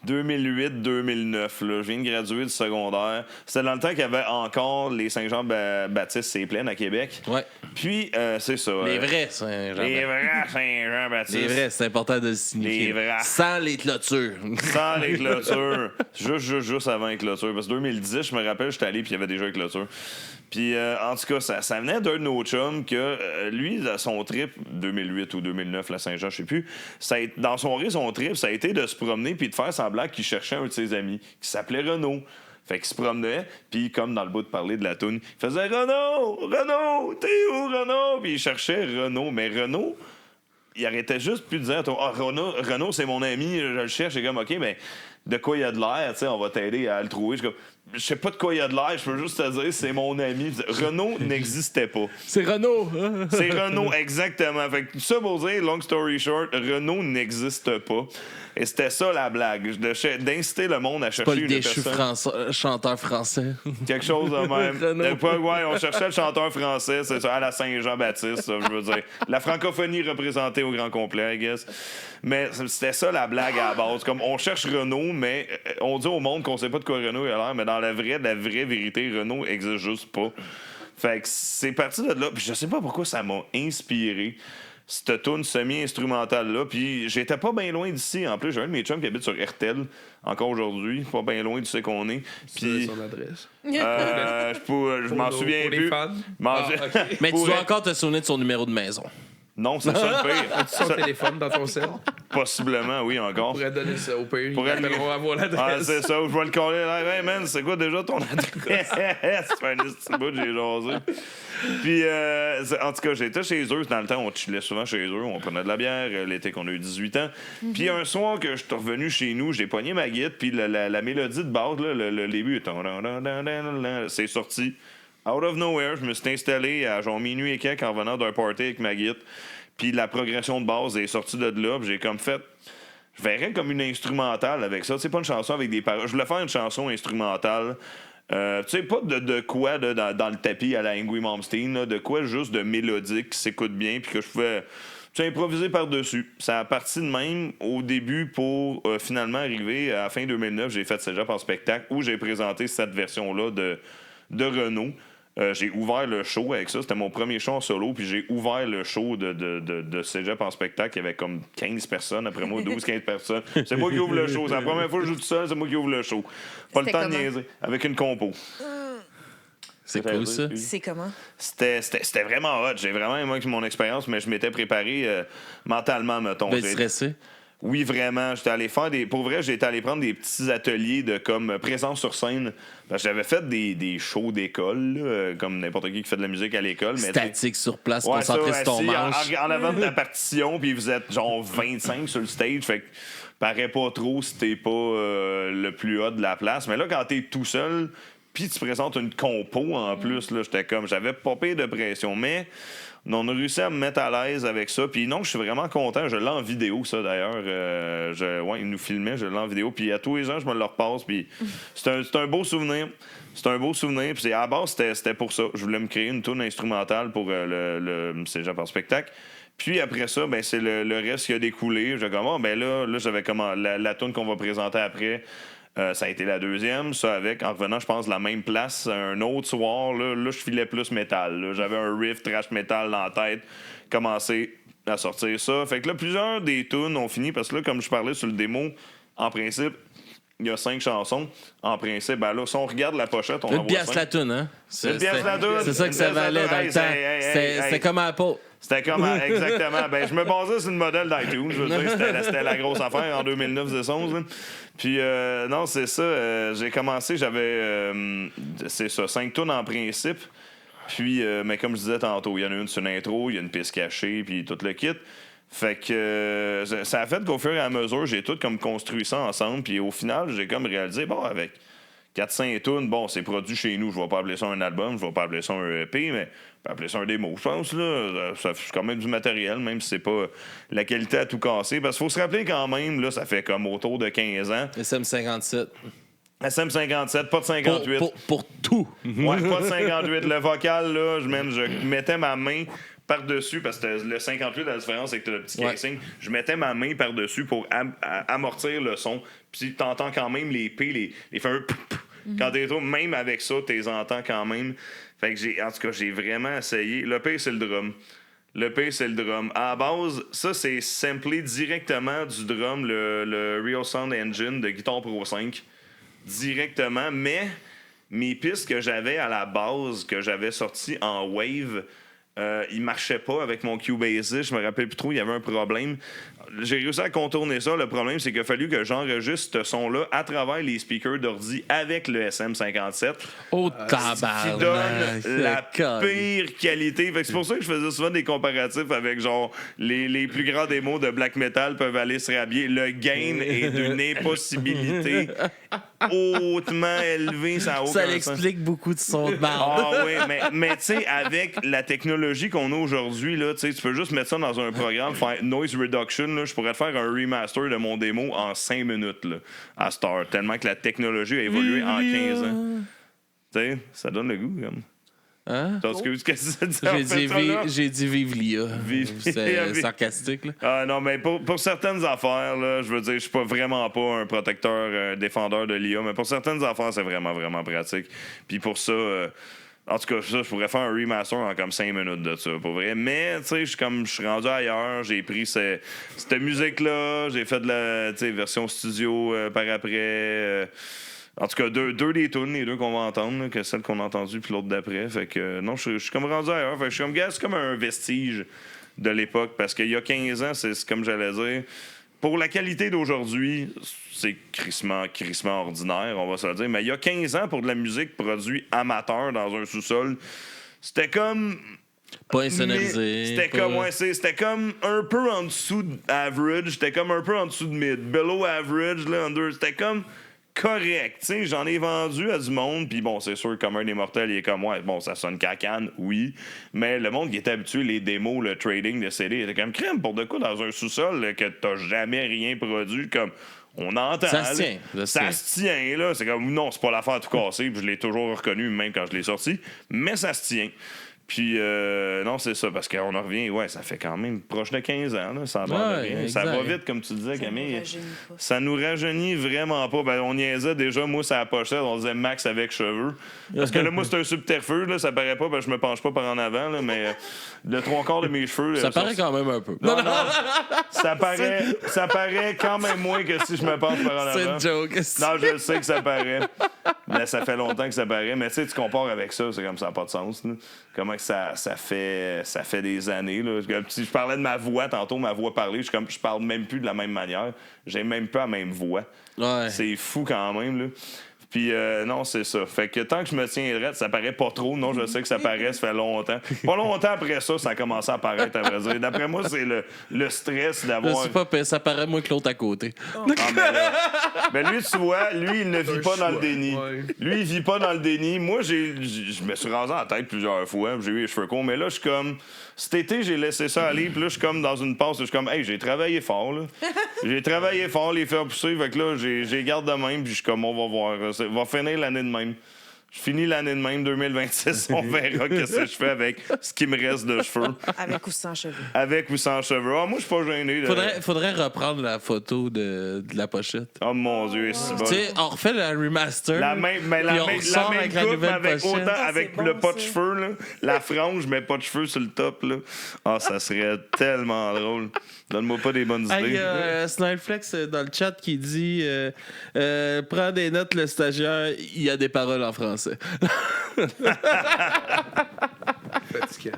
2008-2009, là. Je viens de graduer du secondaire. C'était dans le temps qu'il y avait encore les Saint-Jean-Baptiste, c'est plein à Québec. Ouais. Puis, c'est ça. Les vrais Saint-Jean. Les vrais Saint-Jean-Baptiste. Les vrais, c'est important de le signifier. Les vrais. Sans les clôtures. Sans les clôtures. Juste avant les clôtures. Parce que 2010, je me rappelle, j'étais allé puis il y avait déjà les clôtures. Puis, en tout cas, ça venait d'un de nos chums que, lui, son trip, 2008 ou 2009, la Saint-Jean, je sais plus, dans son trip, ça a été de se promener puis de faire semblant qu'il cherchait un de ses amis qui s'appelait Renaud. Fait qu'il se promenait, puis comme dans le bout de parler de la toune, il faisait « Renaud, t'es où, Renaud? » Puis il cherchait Renaud, mais Renaud, il arrêtait juste plus de dire « Ah, Renaud, c'est mon ami, je le cherche. » Et comme « OK, mais de quoi il y a de l'air, tu sais, on va t'aider à le trouver. » Je sais pas de quoi il y a de l'air, je peux juste te dire, c'est mon ami. Renaud n'existait pas. C'est Renaud. C'est Renaud, exactement. Fait que ça pour dire, long story short, Renaud n'existe pas. Et c'était ça la blague, d'inciter le monde à chercher Pas le une déchu personne. chanteur français. Quelque chose de même. Renaud. Ouais, on cherchait le chanteur français, c'est ça, à la Saint-Jean-Baptiste, ça, je veux dire. La francophonie représentée au grand complet, I guess. Mais c'était ça la blague à la base. Comme on cherche Renaud, mais on dit au monde qu'on sait pas de quoi Renaud a l'air, mais dans la vraie vérité, Renaud existe juste pas. Fait que c'est parti de là. Puis je sais pas pourquoi ça m'a inspiré. Cette toune semi-instrumentale-là. Puis j'étais pas bien loin d'ici. En plus, j'ai un de mes chums qui habite sur RTL, encore aujourd'hui. Pas bien loin d'où c'est qu'on est. Puis son adresse. je m'en souviens pour les plus. fans. OK. Mais tu dois encore te souvenir de son numéro de maison. Non, c'est ça le pire. As-tu son téléphone dans ton cell? Possiblement, oui, encore. On pourrait donner ça au pays. Pourrait Ils appelleront avoir l'adresse. Ah, c'est ça, je vais le coller. Hey man, c'est quoi déjà ton adresse? C'est un petit bout, j'ai jasé. Puis, en tout cas, j'étais chez eux. Dans le temps, on chillait souvent chez eux. On prenait de la bière l'été qu'on a eu 18 ans. Puis, un soir que je suis revenu chez nous, j'ai pogné ma guitare. Puis, la mélodie de base, là, le début, c'est sorti. Out of nowhere, je me suis installé à genre minuit et quelques en revenant d'un party avec ma guitare. Puis la progression de base est sortie de là. Puis j'ai comme fait... Je verrais comme une instrumentale avec ça. C'est pas une chanson avec des paroles. Je voulais faire une chanson instrumentale. Tu sais, pas de quoi dans le tapis à la Ingui Malmsteen. Là, de quoi juste de mélodique qui s'écoute bien. Puis que je pouvais improviser par-dessus. Ça a parti de même au début pour finalement arriver à la fin 2009. J'ai fait Cégep en spectacle où j'ai présenté cette version-là de Renaud. J'ai ouvert le show avec ça. C'était mon premier show en solo. Puis j'ai ouvert le show de Cégep en spectacle. Il y avait comme 15 personnes. Après moi, 12-15 personnes. C'est moi qui ouvre le show. C'est la première fois que je joue tout seul. C'est moi qui ouvre le show. Pas le temps de niaiser. Avec une compo. C'est cool, ça. C'est comment? C'était vraiment hot. J'ai vraiment aimé mon expérience, mais je m'étais préparé mentalement, mettons. Ben, stressé. Oui, vraiment. J'étais allé faire pour vrai, j'étais allé prendre des petits ateliers de comme présence sur scène. Parce que j'avais fait des shows d'école, là, comme n'importe qui fait de la musique à l'école. Statique sur place, concentré sur ton manche. En avant de la partition, puis vous êtes genre 25 sur le stage. Fait que paraît pas trop si t'es pas le plus haut de la place. Mais là, quand t'es tout seul, puis tu présentes une compo en plus, là, j'avais pas pire de pression. Mais on a réussi à me mettre à l'aise avec ça. Puis non, je suis vraiment content. Je l'ai en vidéo, ça, d'ailleurs. Il nous filmait, je l'ai en vidéo. Puis à tous les ans, je me le repasse. Puis c'est un beau souvenir. C'est un beau souvenir. Puis à la base, c'était pour ça. Je voulais me créer une toune instrumentale pour le Cégep en spectacle. Puis après ça, ben, c'est le reste qui a découlé. J'ai comme, là, j'avais comment la toune qu'on va présenter après. Ça a été la deuxième, ça avec, en revenant, je pense, de la même place, un autre soir, là je filais plus métal. Là. J'avais un riff trash metal dans la tête, commencé à sortir ça. Fait que là, plusieurs des tunes ont fini, parce que là, comme je parlais sur le démo, en principe, il y a 5 chansons. En principe, ben là, si on regarde la pochette, on en voit 5. Une pièce la toune, hein? Une pièce la toune. C'est ça que ça valait dans le temps. C'était comme Apple. C'était comme, exactement. Ben, je me basais sur une modèle d'iTunes. Je veux dire, c'était la grosse affaire en 2009-2011. Puis, non, c'est ça. J'ai commencé, j'avais, c'est ça, 5 tunes en principe. Puis, mais comme je disais tantôt, il y en a une sur l'intro, il y a une piste cachée, puis tout le kit. Fait que ça a fait qu'au fur et à mesure, j'ai tout comme construit ça ensemble. Puis au final, j'ai comme réalisé, bon, avec 400 tunes, bon, c'est produit chez nous. Je vais pas appeler ça un album, je vais pas appeler ça un EP, mais je vais appeler ça un démo. Je pense, là, c'est quand même du matériel, même si c'est pas la qualité à tout casser. Parce qu'il faut se rappeler quand même, là, ça fait comme autour de 15 ans. SM57. SM57, pas de 58. Pour tout. Ouais, pas de 58. Le vocal, là, je mettais ma main par-dessus, parce que le 58, la différence, c'est que t'as le petit casing. Je mettais ma main par-dessus pour amortir le son. Puis t'entends quand même les P, les fameux... Quand t'es trop, même avec ça, t'es entends quand même. Fait que en tout cas, j'ai vraiment essayé. Le P, c'est le drum. Le P, c'est le drum. À la base, ça, c'est samplé directement du drum, le Real Sound Engine de Guitar Pro 5. Directement. Mais mes pistes que j'avais à la base, que j'avais sorties en Wave, ils marchaient pas avec mon Cubase. Je me rappelle plus trop, il y avait un problème. J'ai réussi à contourner ça. Le problème, c'est qu'il a fallu que j'enregistre ce son-là à travers les speakers d'ordi avec le SM57. Oh, Qui donne la pire qualité. Fait que c'est pour ça que je faisais souvent des comparatifs avec genre les plus grands démos de black metal peuvent aller se rhabiller. Le gain est d'une impossibilité hautement élevée. Ça l'explique beaucoup de son de marde. Ah oui, mais tu sais, avec la technologie qu'on a aujourd'hui, là, tu peux juste mettre ça dans un programme, faire noise reduction. Là, je pourrais te faire un remaster de mon démo en 5 minutes là, à Star, tellement que la technologie a évolué en 15 ans. Tu sais, ça donne le goût, comme. Hein? Qu'est-ce que ça dit? J'ai dit vive l'IA. C'est sarcastique, là. Ah non, mais pour certaines affaires, là, je veux dire, je suis vraiment pas un protecteur, un défendeur de l'IA, mais pour certaines affaires, c'est vraiment, vraiment pratique. Puis pour ça... en tout cas, ça, je pourrais faire un remaster en comme 5 minutes de ça, pour vrai. Mais, tu sais, je suis rendu ailleurs, j'ai pris cette musique-là, j'ai fait de la version studio par après. En tout cas, deux des tunes, les deux qu'on va entendre, là, que celle qu'on a entendue puis l'autre d'après. Fait que, non, je suis comme rendu ailleurs. Fait que je suis comme, gars, c'est comme un vestige de l'époque, parce qu'il y a 15 ans, c'est comme j'allais dire... Pour la qualité d'aujourd'hui, c'est crissement ordinaire, on va se le dire. Mais il y a 15 ans, pour de la musique produite amateur dans un sous-sol, c'était comme... Pas insonorisé. C'était comme un peu en dessous d'average. C'était comme un peu en dessous de mid. Below average, là, under. C'était comme correct. Tu sais, j'en ai vendu à du monde. Puis bon, c'est sûr, comme un des mortels, il est comme moi. Bon, ça sonne cacane, oui. Mais le monde qui était habitué, les démos, le trading de CD, il était comme crème pour de quoi dans un sous-sol là, que t'as jamais rien produit. Comme on entend. Ça se tient. Ça se tient, là. C'est comme non, c'est pas l'affaire tout cassé. Puis je l'ai toujours reconnu, même quand je l'ai sorti. Mais ça se tient. Puis, non, c'est ça, parce qu'on en revient, ouais, ça fait quand même proche de 15 ans, là, ça va rien. Ça va vite, comme tu disais, Camille. Ça nous rajeunit vraiment pas. Ben, on niaisait déjà, moi, ça la pochette, on disait Max avec cheveux. Parce que là, moi, c'est un subterfuge, là, ça paraît pas, parce que je me penche pas par en avant, là, mais le 3/4 de mes cheveux... Ça paraît quand même un peu. Non, ça paraît quand même moins que si je me penche par en avant. C'est une joke. Non, je sais que ça paraît. Mais ça fait longtemps que ça paraît. Mais tu sais, tu compares avec ça, c'est comme ça n'a pas de sens, là. Comment que ça fait des années. Là. Je parlais de ma voix tantôt, ma voix parlée. Je parle même plus de la même manière. J'ai même pas la même voix. Ouais. C'est fou quand même. Là. Puis non, c'est ça. Fait que tant que je me tiens droit, ça paraît pas trop. Non, je sais que ça paraît, ça fait longtemps. Pas longtemps après ça, ça a commencé à paraître, à vrai dire. D'après moi, c'est le stress d'avoir... Ça paraît moins que l'autre à côté. Mais lui, tu vois, lui, il ne vit pas dans le déni. Ouais. Lui, il vit pas dans le déni. Moi, je me suis rasé la tête plusieurs fois. J'ai eu les cheveux courts. Mais là, je suis comme... Cet été, j'ai laissé ça aller. Puis là, je suis comme dans une passe. Je suis comme, hey, j'ai travaillé fort, là. J'ai travaillé fort, les faire pousser. Fait que là, j'ai garde de même. Puis je suis comme, on va voir. Va finir l'année de même. Je finis l'année de même, 2026. On verra qu'est-ce que je fais avec ce qui me reste de cheveux. Avec ou sans cheveux. Avec ou sans cheveux. Ah, moi, je suis pas gêné. Faudrait reprendre la photo de la pochette. Oh mon Dieu, c'est bon. Tu sais, on refait la remaster. La même coupe, avec autant, avec le pas de cheveux, là. La frange, mais pas de cheveux sur le top, là. Ah, ça serait tellement drôle. Donne-moi pas des bonnes idées. Snideflex dans le chat qui dit prends des notes, le stagiaire, il y a des paroles en français. Fatigant.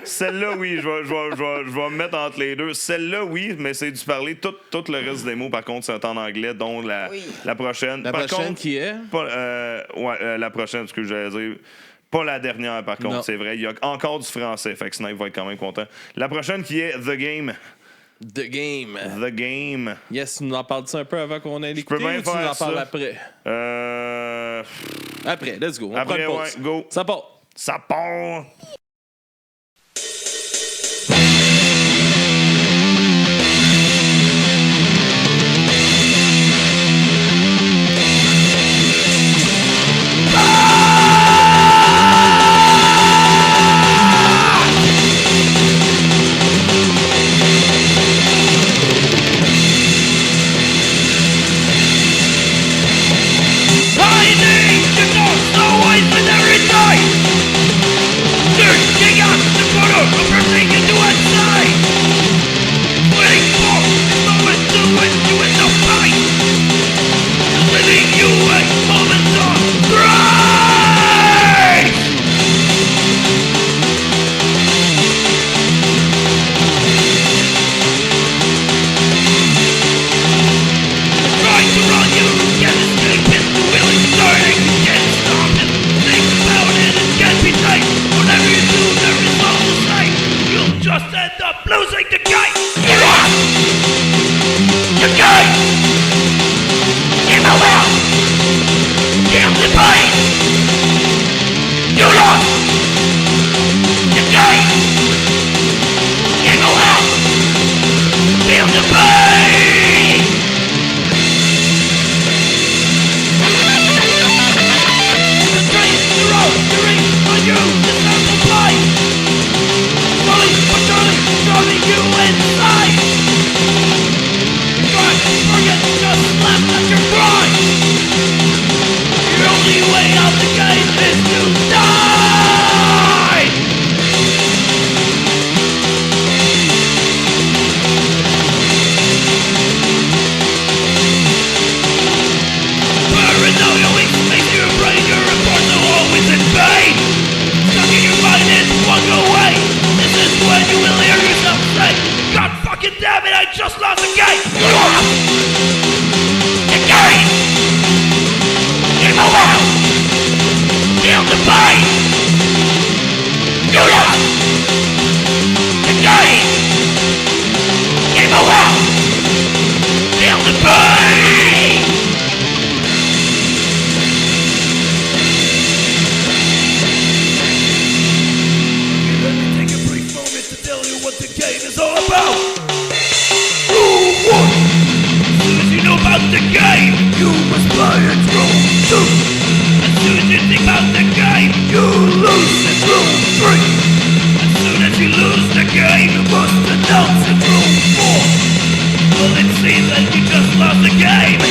Celle-là, oui, je vais me mettre entre les deux. Celle-là, oui, mais c'est du parler. Tout le reste des mots, par contre, c'est en anglais, dont la prochaine. La par prochaine contre, qui est? la prochaine, ce que j'allais dire. Pas la dernière, par contre, Non. c'est vrai. Il y a encore du français, fait que Snipe va être quand même content. La prochaine qui est The Game. The Game. The Game. Yes, tu nous en parles-tu un peu avant qu'on ait l'écouté peux bien ou tu nous faire en parles ça. après? Après, let's go. On Après, prend une ouais, pause. go. Ça part. Ça part! Just end up losing the game! You're lost! You're good! You're well! You're the pain! You're lost! You're good! You're well! Feel the pain! The train, the road, the ring, on you, the circle play! Drowning you inside. Try to forget, just laugh at your pride. The only way out the game is to die. Paranoia weak makes your brain, your reports are always in pain. Stuck in your mind and walk away. This is when you will hear yourself say, God fucking damn it, I just lost the game! You lost! The game! Game over! Feel the pain! You lost! The game! Game over! Feel the pain! Let me take a brief moment to tell you what the game is all about. Rule 1. As soon as you know about the game, you must play it. Rule 2. As soon as you think about the game, you lose it. Rule 3. As soon as you lose the game, you must announce it. Rule 4. Well, it seems that you just lost the game.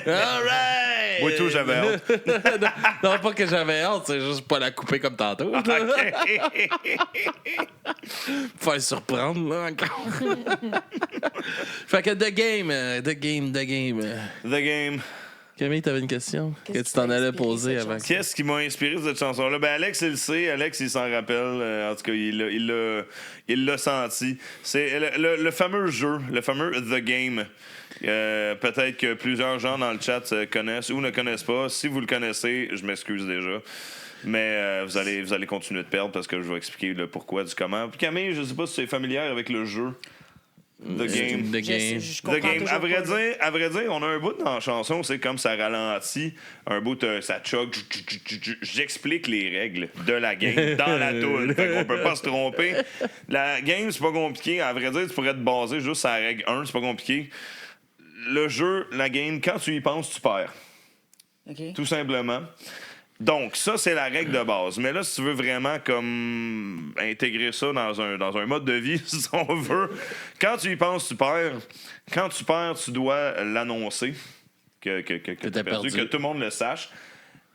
All right! Moi, tout, j'avais hâte. Non, pas que j'avais hâte, c'est juste pas la couper comme tantôt. Faire surprendre, là, encore. Fait que The Game. The Game. Camille, t'avais une question que Qu'est-ce tu qui t'en t'a allais inspiré poser cette avant. chanson? Qu'est-ce qui m'a inspiré de cette chanson-là? Ben Alex, il le sait. Alex, il s'en rappelle. En tout cas, il l'a senti. C'est le fameux jeu, le fameux The Game. Peut-être que plusieurs gens dans le chat connaissent ou ne connaissent pas. Si vous le connaissez, je m'excuse déjà. Mais vous allez continuer de perdre parce que je vais expliquer le pourquoi du comment. Puis Camille, je sais pas si tu es familière avec le jeu. The Game. The Game. Je The comprends Game. toujours pas, À vrai dire, on a un bout dans la chanson, c'est comme ça ralentit, un bout, ça choque. J'explique les règles de la game dans la toune. Fait qu'on peut pas se tromper. La game, c'est pas compliqué. À vrai dire, tu pourrais te baser juste sur la règle 1, c'est pas compliqué. Le jeu, la game, quand tu y penses, tu perds. OK. Tout simplement. Donc, ça, c'est la règle de base. Mais là, si tu veux vraiment comme intégrer ça dans un mode de vie, si on veut, quand tu y penses, tu perds. Quand tu perds, tu dois l'annoncer que t'as perdu, que tout le monde le sache.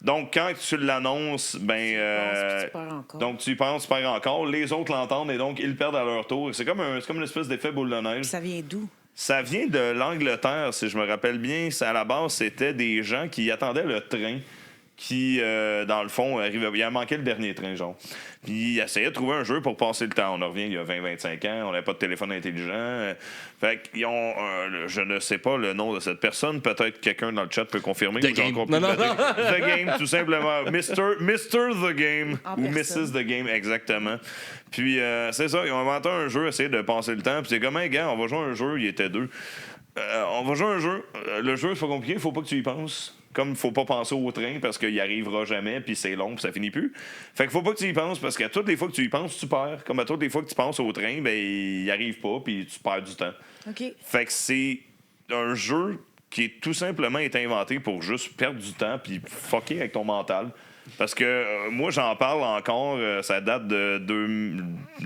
Donc, quand tu l'annonces, Tu perds encore. donc tu y penses, tu perds encore. Les autres l'entendent et donc ils perdent à leur tour. C'est comme une espèce d'effet boule de neige. Ça vient d'où? Ça vient de l'Angleterre, si je me rappelle bien. À la base, c'était des gens qui attendaient le train qui, dans le fond, arrivait. Il a manqué le dernier train, genre. Puis il essayait de trouver un jeu pour passer le temps. On en revient il y a 20-25 ans. On n'avait pas de téléphone intelligent. Fait qu'ils ont... je ne sais pas le nom de cette personne. Peut-être quelqu'un dans le chat peut confirmer. The Game. Encore Non, plus non, batté. non. The Game, tout simplement. Mr. The Game. En Ou personne. Mrs. The Game, exactement. Puis c'est ça. Ils ont inventé un jeu, essayer de passer le temps. Puis c'est comme, hey, gars, on va jouer à un jeu. Il était 2. On va jouer à un jeu. Le jeu, c'est pas compliqué. Il faut pas que tu y penses. Comme il faut pas penser au train parce qu'il arrivera jamais, puis c'est long, puis ça finit plus. Fait qu'il faut pas que tu y penses parce que toutes les fois que tu y penses, tu perds. Comme à toutes les fois que tu penses au train, ben il arrive pas, puis tu perds du temps. OK. Fait que c'est un jeu qui est tout simplement été inventé pour juste perdre du temps puis fucker avec ton mental. Parce que moi, j'en parle encore, ça date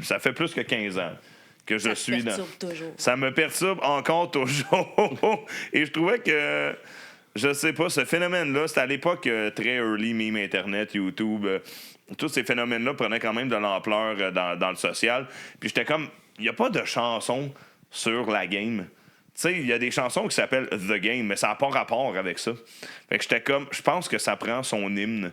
ça fait plus que 15 ans que je suis dans... Toujours. Ça me perturbe encore toujours. Et je trouvais que... Je sais pas, ce phénomène-là, c'était à l'époque très early, meme Internet, YouTube. Tous ces phénomènes-là prenaient quand même de l'ampleur dans le social. Puis j'étais comme, il n'y a pas de chanson sur la game. Tu sais, il y a des chansons qui s'appellent The Game, mais ça n'a pas rapport avec ça. Fait que j'étais comme, je pense que ça prend son hymne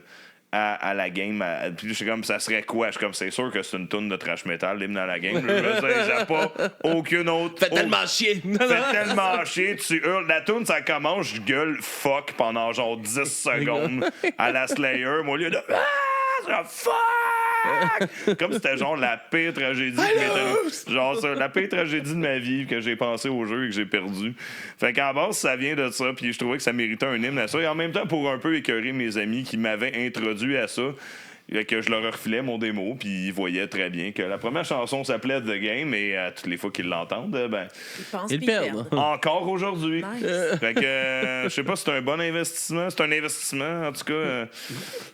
à la game. Puis je suis comme, ça serait quoi? Je suis comme, c'est sûr que c'est une toune de trash metal, l'hymne à la game. Je veux dire, j'ai pas aucune autre. Fait tellement chier. Fait tellement chier, tu hurles. La toune, ça commence, je gueule fuck pendant genre 10 secondes à la Slayer. Moi, au lieu de fuck! Comme c'était genre la pire tragédie genre ça, la pire tragédie de ma vie que j'ai pensé au jeu et que j'ai perdu. Fait qu'à la base, ça vient de ça, puis je trouvais que ça méritait un hymne à ça. Et en même temps, pour un peu écœurer mes amis qui m'avaient introduit à ça, que je leur refilais mon démo, puis ils voyaient très bien que la première chanson s'appelait The Game, et à toutes les fois qu'ils l'entendent, ben, Ils pensent Ils qu'ils perdent. encore aujourd'hui. Nice. Fait que je sais pas si c'est un bon investissement. C'est un investissement, en tout cas.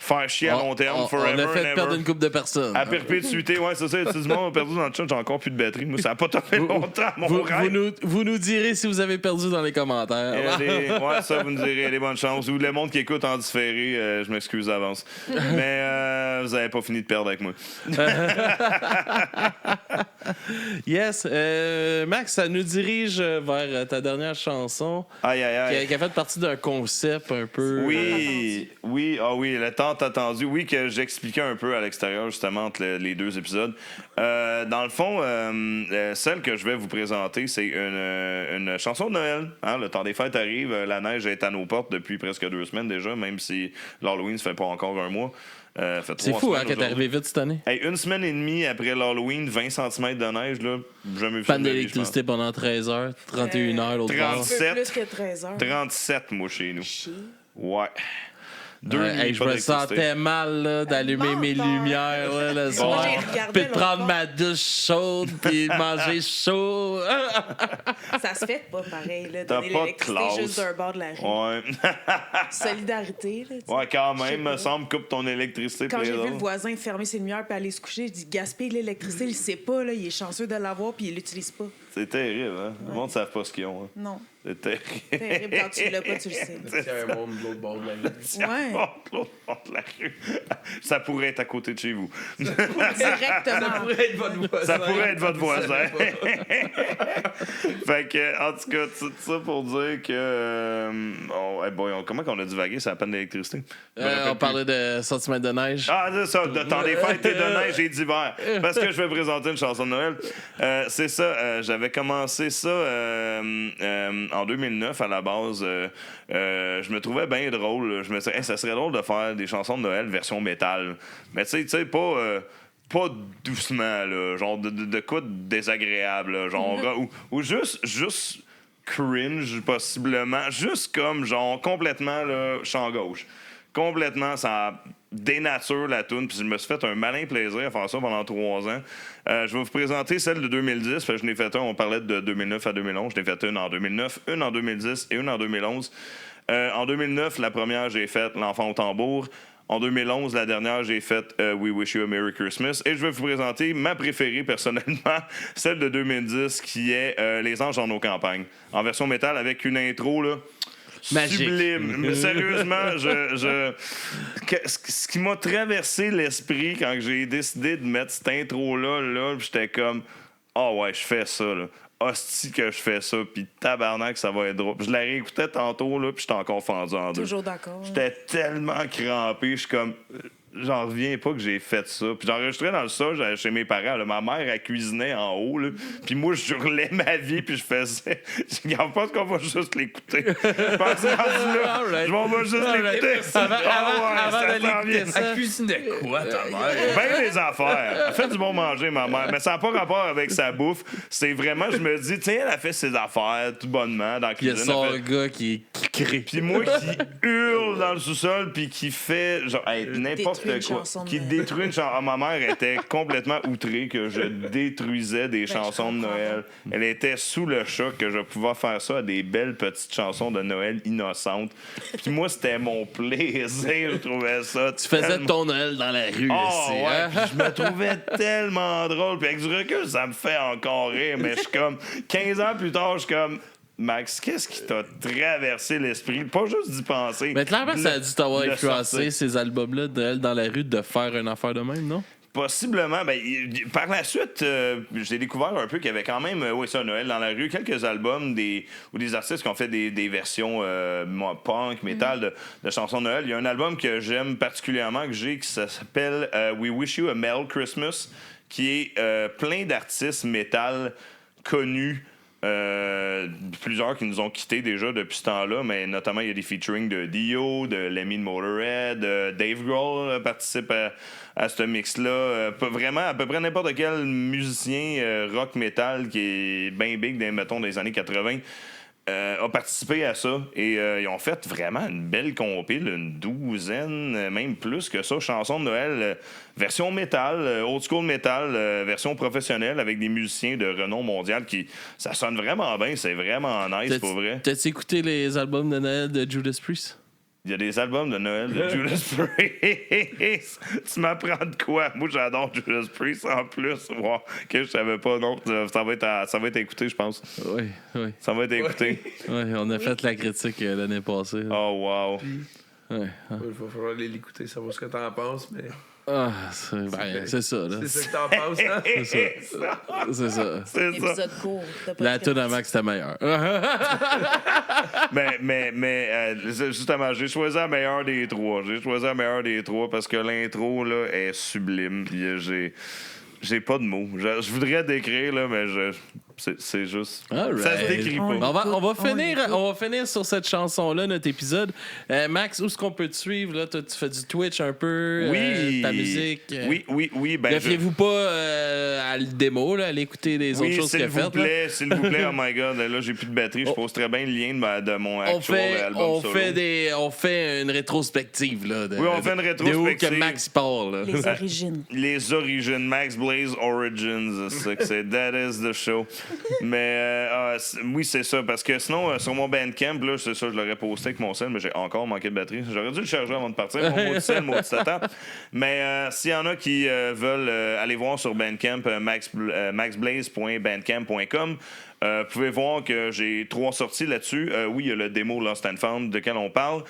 Faire chier à long terme, on forever a fait and perdre ever. une couple de personnes. À perpétuité, ouais, c'est ça. Tu dis, on a perdu dans le chat, j'ai encore plus de batterie. Moi, ça n'a pas tapé longtemps, mon rêve. Vous nous direz si vous avez perdu dans les commentaires. Ouais, ça, vous nous direz les bonnes chances. Ou le monde qui écoute en différé, je m'excuse d'avance. Mais vous n'avez pas fini de perdre avec moi. Yes. Max, ça nous dirige vers ta dernière chanson Aïe, aïe, aïe. qui a fait partie d'un concept un peu... Oui, le temps attendu. Oui, que j'expliquais un peu à l'extérieur, justement, entre les deux épisodes. Dans le fond, celle que je vais vous présenter, c'est une chanson de Noël. Hein? Le temps des fêtes arrive, la neige est à nos portes depuis presque 2 semaines déjà, même si l'Halloween se fait pas encore un mois. C'est fou, hein, que t'es arrivé vite cette année. Hey, 1 semaine et demie après l'Halloween, 20 cm de neige, là, jamais vu ça. Panne d'électricité pendant 13 heures, 31 heures l'autre bord. 37. Plus que 13 heures. 37, moi, chez nous. Chier. Ouais. 2 Hey, je me sentais mal là, d'allumer mes lumières là, le soir, j'ai regardé puis de l'autre prendre bord. ma douche chaude, puis de manger chaud. Ça se fait pas pareil, là. T'as Donner pas de l'électricité classe. juste d'un bord de la rue. Ouais. Solidarité, là. tu sais. Ouais, quand Je sais même, pas. me semble, coupe ton électricité. Quand pour j'ai les vu le autres. voisin fermer ses lumières puis aller se coucher, je dis gaspille l'électricité, il sait pas, là, il est chanceux de l'avoir puis il l'utilise pas. C'est terrible, hein? Le monde ne savent pas ce qu'ils ont. Hein. Non. C'est terrible. Terrible. Quand tu l'as pas, tu le sais. C'est un monde de l'autre bord de la rue. Ouais. L'autre bord de la rue. Ça pourrait être à côté de chez vous. Directement. Ça pourrait être votre voisin. Ça pourrait être votre Vous voisin. savez pas. Fait que, en tout cas, tout ça pour dire que. Comment qu'on a divagué sur la panne d'électricité? Je me rappelle On plus. parlait de Centimètres de neige. Ah, c'est ça, de temps des fêtes et de neige et d'hiver. Parce que je vais présenter une chanson de Noël. C'est ça, j'avais commencé ça en 2009 à la base. Je me trouvais bien drôle. Je me disais, hey, ça serait drôle de faire des chansons de Noël version métal. Mais tu sais, pas doucement, là, genre de quoi de désagréable, là, genre, ou juste cringe, possiblement, juste comme, genre, complètement, là, champ gauche. Complètement, ça dénature la toune, puis je me suis fait un malin plaisir à faire ça pendant 3 ans. Je vais vous présenter celle de 2010, parce que je n'ai fait on parlait de 2009 à 2011, je n'ai fait une en 2009, une en 2010 et une en 2011. En 2009, la première, j'ai fait L'Enfant au tambour. En 2011, la dernière, j'ai fait We Wish You a Merry Christmas. Et je vais vous présenter ma préférée, personnellement, celle de 2010, qui est Les Anges dans nos campagnes. En version métal, avec une intro, là, magique. Sublime. Mais sérieusement, ce qui m'a traversé l'esprit quand j'ai décidé de mettre cette intro-là, là, j'étais comme, ouais, je fais ça, là. Hostie que je fais ça, puis tabarnak, ça va être drôle. Puis je la réécoutais tantôt, là, puis j'étais encore fendu en deux. Toujours d'accord. J'étais tellement crampé, je suis comme... J'en reviens pas que j'ai fait ça. Puis j'enregistrais dans le sol chez mes parents. Là. Ma mère, elle cuisinait en haut. Là. Puis moi, je hurlais ma vie. Puis je faisais. Je pense qu'on va juste l'écouter. Je pensais rendu là. On va juste l'écouter. Avant de l'écouter ça. Elle cuisinait quoi, ta mère? Ben des affaires. Elle fait du bon manger, ma mère. Mais ça n'a pas rapport avec sa bouffe. C'est vraiment, je me dis, tiens, elle a fait ses affaires tout bonnement dans la Il y a cuisine. son gars qui crée. Puis moi qui hurle dans le sous-sol, puis qui fait genre, n'importe Détruit une quoi. chanson de Qui Noël. détruit une chanson. Ma mère était complètement outrée que je détruisais des chansons de comprends. Noël. Elle était sous le choc que je pouvais faire ça à des belles petites chansons de Noël innocentes. Puis moi, c'était mon plaisir. Je trouvais ça. Tu faisais ton Noël dans la rue. ici, Ouais, hein? puis je me trouvais tellement drôle. Puis avec du recul, ça me fait encore rire. Mais je suis comme, 15 ans plus tard, je suis comme, Max, qu'est-ce qui t'a traversé l'esprit? Pas juste d'y penser. Mais clairement, ça a dû t'avoir Le influencé, sortir. ces albums-là de Noël dans la rue, de faire une affaire de même, non? Possiblement. Par la suite, j'ai découvert un peu qu'il y avait quand même, Noël dans la rue, quelques albums ou des artistes qui ont fait des versions punk, metal de chansons de Noël. Il y a un album que j'aime particulièrement, qui s'appelle We Wish You a Merry Christmas, qui est plein d'artistes métal connus. Plusieurs qui nous ont quittés déjà depuis ce temps-là, mais notamment il y a des featuring de Dio, de Lemmy de Motorhead, Dave Grohl participe à ce mix-là. Vraiment, à peu près n'importe quel musicien rock metal qui est bien big mettons, des années 80 a participé à ça et ils ont fait vraiment une belle compile, une douzaine, même plus que ça, chansons de Noël, version métal, old school métal, version professionnelle avec des musiciens de renom mondial ça sonne vraiment bien, c'est vraiment nice pour vrai. T'as-tu écouté les albums de Noël de Judas Priest? Il y a des albums de Noël de Judas Priest. Tu m'apprends de quoi? Moi, j'adore Judas Priest en plus. Wow, que je savais pas. Non, ça va être écouté, je pense. Oui. Ça va être écouté. Oui, on a fait la critique l'année passée. Oh, wow. Ouais. Il va falloir aller l'écouter, savoir ce que t'en penses, mais... C'est ça, là. C'est ça que t'en penses, hein? C'est ça. C'est ça. C'est ça. Épisode court. t'as pas La de tune à crédit. Max, c'était meilleur. Mais justement, j'ai choisi la meilleure des trois. J'ai choisi la meilleure des trois parce que l'intro, là, est sublime. J'ai pas de mots. Je voudrais décrire, là, mais c'est juste... All Ça se right. décrit On pas. On va finir sur cette chanson-là, notre épisode. Max, où est-ce qu'on peut te suivre? Là? Toi, tu fais du Twitch un peu, Oui. ta musique. Oui. Ben, Défiez-vous pas à le démo, là, aller écouter les autres choses qu'il a faites. là. s'il vous plaît, oh my god, là, j'ai plus de batterie, je pose très bien le lien de mon actual album solo. On fait une rétrospective. Là, Oui, on fait une de où que rétrospective. Max parle. Là. Les origines. Les origines, Max Blake Blaze Origins, c'est ça que c'est. That is the show. Mais oui, c'est ça. Parce que sinon, sur mon Bandcamp, là, c'est ça, je l'aurais posté avec mon sel, mais j'ai encore manqué de batterie. J'aurais dû le charger avant de partir. Mon mot de sel, mot de tata. Mais s'il y en a qui veulent aller voir sur Bandcamp, maxblaze.bandcamp.com, vous pouvez voir que j'ai 3 sorties là-dessus. Oui, il y a le démo Lost and Found de quel on parle.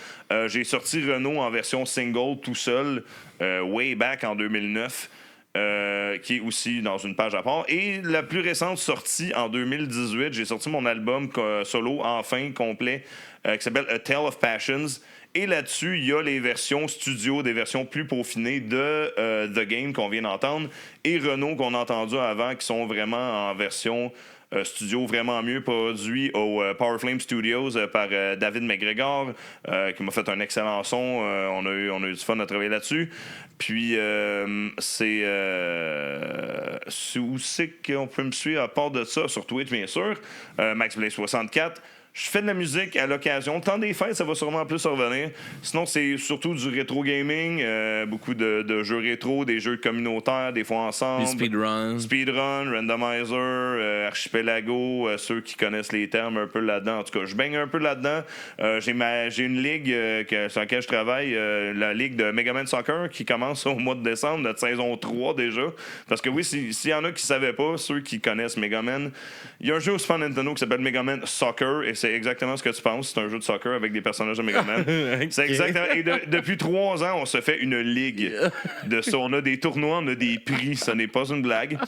J'ai sorti Renault en version single tout seul, way back en 2009. Qui est aussi dans une page à part. Et la plus récente sortie en 2018, j'ai sorti mon album solo, enfin, complet, qui s'appelle A Tale of Passions. Et là-dessus, il y a les versions studio, des versions plus peaufinées de The Game qu'on vient d'entendre, et Renault qu'on a entendu avant, qui sont vraiment en version studio vraiment mieux, produit au Power Flame Studios par David McGregor, qui m'a fait un excellent son. On a eu du fun à travailler là-dessus. Puis, c'est où c'est qu'on peut me suivre à part de ça? Sur Twitch, bien sûr. MaxBlaze64. Je fais de la musique à l'occasion. Le temps des fêtes, ça va sûrement plus revenir. Sinon, c'est surtout du rétro gaming, beaucoup de jeux rétro, des jeux communautaires, des fois ensemble. Speedrun, Randomizer, Archipelago, ceux qui connaissent les termes un peu là-dedans. En tout cas, je baigne un peu là-dedans. J'ai une ligue sur laquelle je travaille, la ligue de Mega Man Soccer, qui commence au mois de décembre, notre saison 3 déjà. Parce que oui, s'il y en a qui ne savaient pas, ceux qui connaissent Mega Man, il y a un jeu au Super Nintendo qui s'appelle Mega Man Soccer, et c'est exactement ce que tu penses. C'est un jeu de soccer avec des personnages de Mega Man. Okay. C'est exactement. Et depuis 3 ans, on se fait une ligue de ça. On a des tournois, on a des prix. Ce n'est pas une blague.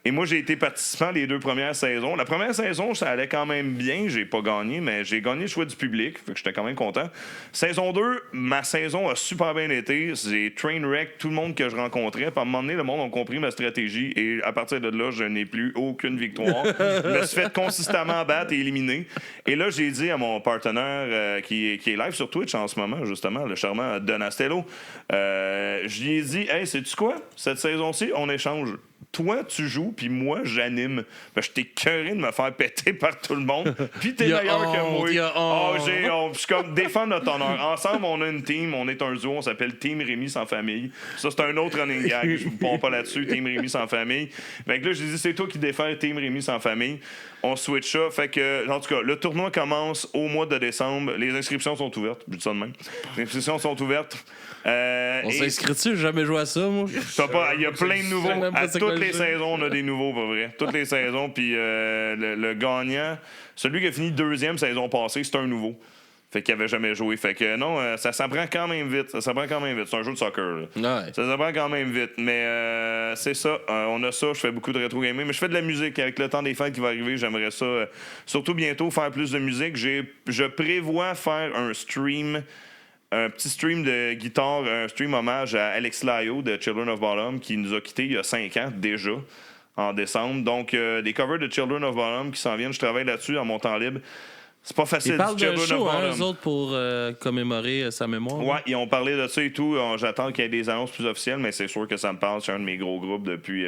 Et moi, j'ai été participant les 2 premières saisons. La première saison, ça allait quand même bien. J'ai pas gagné, mais j'ai gagné le choix du public. Fait que j'étais quand même content. Saison 2, ma saison a super bien été. J'ai trainwreck tout le monde que je rencontrais. Puis à un moment donné, le monde a compris ma stratégie. Et à partir de là, je n'ai plus aucune victoire. Je me suis fait consistamment battre et éliminer. Et là, j'ai dit à mon partenaire qui est live sur Twitch en ce moment, justement, le charmant Donastello, je lui ai dit, hey, sais-tu quoi? Cette saison-ci, on échange. Toi, tu joues, puis moi, j'anime. Ben, je t'ai curé de me faire péter par tout le monde. Puis t'es meilleur que moi. Je suis comme, défends notre honneur. Ensemble, on a une team, on est un duo, on s'appelle Team Rémi sans famille. Ça, c'est un autre running gag. Je vous ponds pas là-dessus, Team Rémi sans famille. Fait que là, j'ai dit, c'est toi qui défends Team Rémi sans famille. On switch ça. Fait que, en tout cas, le tournoi commence au mois de décembre. Les inscriptions sont ouvertes. Je dis ça de même. Les inscriptions sont ouvertes. On s'inscrit-tu? J'ai jamais joué à ça, moi. Il y a plein de nouveaux. À toutes les saisons, on a des nouveaux, pas vrai. Toutes les saisons. Puis le gagnant, celui qui a fini 2e saison passée, c'est un nouveau. Fait qu'il avait jamais joué. Fait que non, ça s'apprend quand même vite. C'est un jeu de soccer. Là. Ouais. Ça s'apprend quand même vite. Mais c'est ça. On a ça. Je fais beaucoup de rétro gaming. Mais je fais de la musique. Avec le temps des fêtes qui va arriver, j'aimerais ça. Surtout bientôt faire plus de musique. Je prévois faire un stream. Un petit stream de guitare, un stream hommage à Alex Lio de Children of Bottom qui nous a quittés il y a 5 ans déjà, en décembre. Donc, des covers de Children of Bottom qui s'en viennent. Je travaille là-dessus en mon temps libre. C'est pas facile. Ils parlent de show, eux autres, pour commémorer sa mémoire. Ouais, ils ont parlé de ça et tout. J'attends qu'il y ait des annonces plus officielles, mais c'est sûr que ça me parle. C'est un de mes gros groupes depuis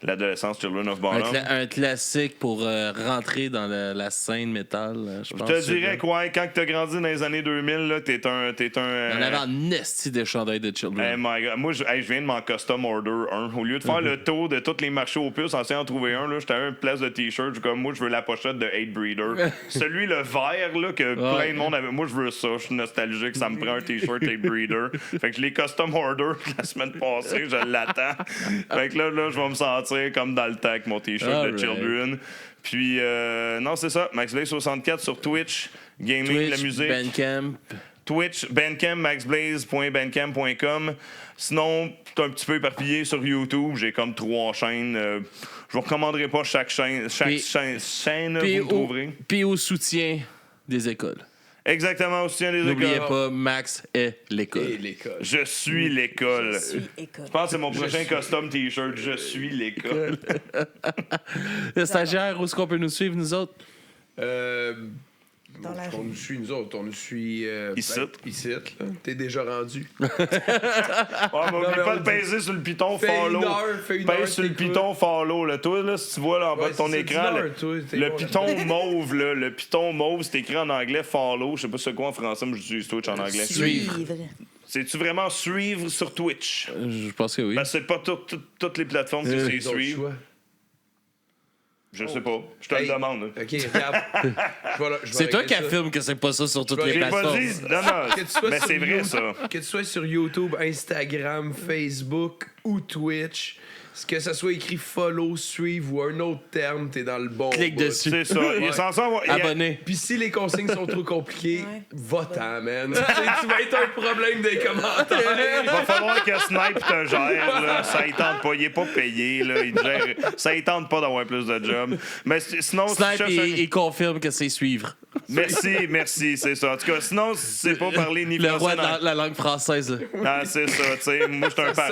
l'adolescence, Children of Bottom. Un classique pour rentrer dans la scène métal. Je te dirais que ouais, quand tu as grandi dans les années 2000, là, t'es un on avait un esti des chandails de Children. My God. Moi, je viens de m'en custom order un. Au lieu de faire le tour de tous les marchés aux puces, en essayant d'en trouver un, j'étais à une place de t-shirt. Comme moi, je veux la pochette de Hate Breeder. Celui, le vert, là, que plein de monde avait. Moi, je veux ça. Je suis nostalgique. Ça me prend un t-shirt Hate Breeder. Fait que je l'ai custom order la semaine passée. Je l'attends. Fait que là, je vais me sentir comme dans le temps avec mon t-shirt de Children. Puis, non, c'est ça. MaxBlaze64 sur Twitch. Gaming, la musique. Bandcamp. Twitch, Bandcamp, maxblaze.bandcamp.com. Sinon, c'est un petit peu éparpillé sur YouTube. J'ai comme 3 chaînes. Je vous recommanderai pas chaque chaîne. Chaîne, vous me trouverez. Puis au soutien des écoles. Exactement, au soutien des écoles. N'oubliez pas, Max est l'école. Je suis l'école. Je suis école. Je pense que c'est mon prochain custom t-shirt. Je suis l'école. Le stagiaire, où est-ce qu'on peut nous suivre, nous autres? Dans la On nous suit, nous autres. On nous suit... Ici. Ici, là. T'es déjà rendu. Oublie pas de peser sur le piton follow. Pèse sur le piton follow. Là. Toi, là, si tu vois là, en bas de ton écran, le piton mauve, là, le piton mauve, c'est écrit en anglais follow. Je sais pas c'est quoi en français, mais j'utilise Twitch en anglais. Suivre. C'est-tu vraiment suivre sur Twitch? Je pense que oui. Parce que c'est pas toutes les plateformes que c'est D'autres suivre. choix. Je sais pas. Je te le demande. OK, regarde. C'est toi qui affirme que c'est pas ça sur toutes les J'ai pas plateformes. dit. Non, Que tu sois mais sur c'est vrai, YouTube, ça. Que tu sois sur YouTube, Instagram, Facebook ou Twitch, que ça soit écrit follow, suivre ou un autre terme, t'es dans le bon Clique bout. dessus. C'est ça. Il est censé avoir... Abonné. Puis si les consignes sont trop compliquées, Ouais. va-t'en, man. Tu vas être un problème des commentaires. Il va falloir que Snipe te gère, là. Ça y tente pas. Il est pas payé, là. Il te gère. Ça y tente pas d'avoir plus de job. Mais sinon, si tu Snipe, cherches il confirme que c'est suivre. Merci, c'est ça. En tout cas, sinon, c'est pas parler ni Le français. roi de la langue française. Là. Ah, c'est ça, tu sais. Moi, je suis un Ça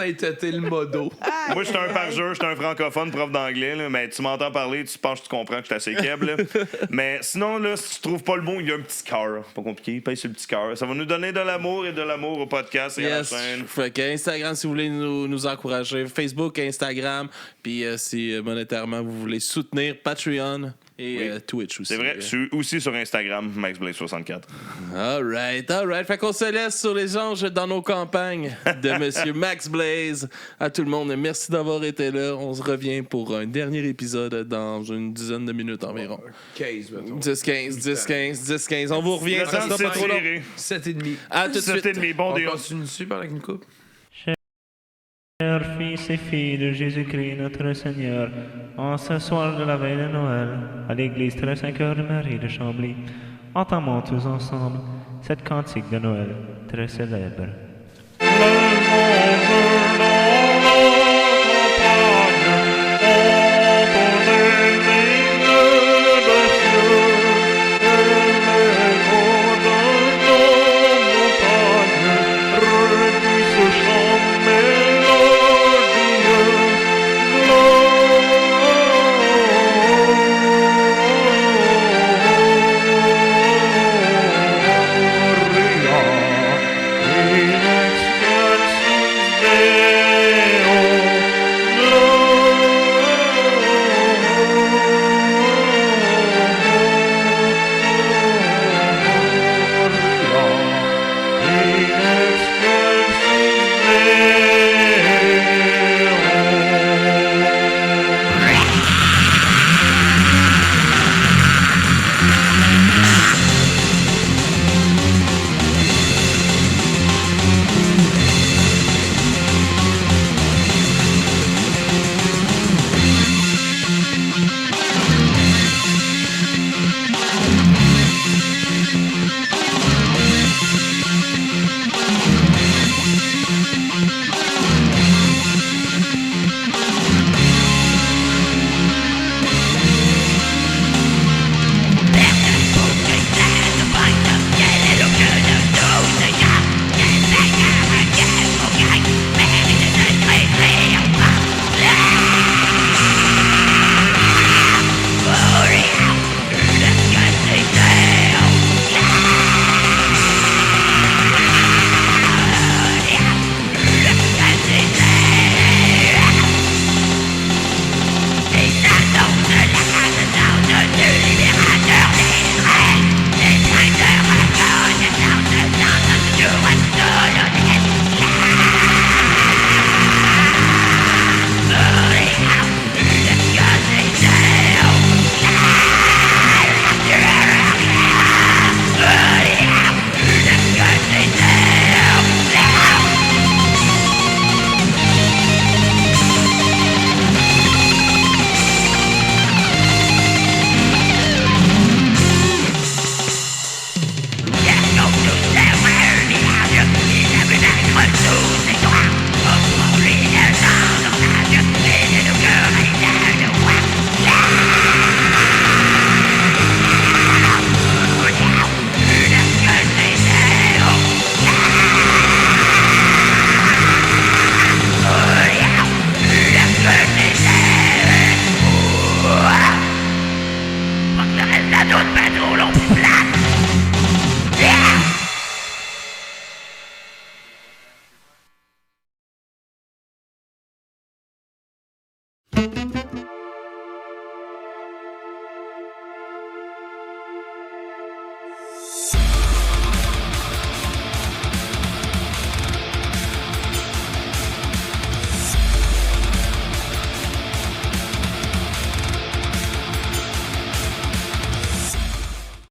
le modo. Moi, je suis un parjure, je suis un francophone, prof d'anglais, là, mais tu m'entends parler, tu penses que tu comprends que je suis assez keb, là. Mais sinon, là, si tu trouves pas le mot, il y a un petit cœur. Pas compliqué, paye sur le petit cœur. Ça va nous donner de l'amour et de l'amour au podcast et à la Yes. chaîne. Fait que Instagram, si vous voulez nous encourager. Facebook, Instagram. Puis si monétairement vous voulez soutenir, Patreon et Twitch aussi. C'est vrai, je suis aussi sur Instagram, MaxBlaze64. All right. Fait qu'on se laisse sur les anges dans nos campagnes de Monsieur Max Blaze. À tout le monde, merci d'avoir été là. On se revient pour un dernier épisode dans une dizaine de minutes environ. 15, mettons. 10-15. On vous revient, Le ça temps sera de pas trop long. s'étirer. 7,5. À tout de suite. 7,5, bon On deal. continue dessus pendant qu'une coupe? Chers fils et filles de Jésus-Christ notre Seigneur, en ce soir de la veille de Noël, à l'église de la Saint-Cœur de Marie de Chambly, entamons tous ensemble cette cantique de Noël très célèbre. Le monde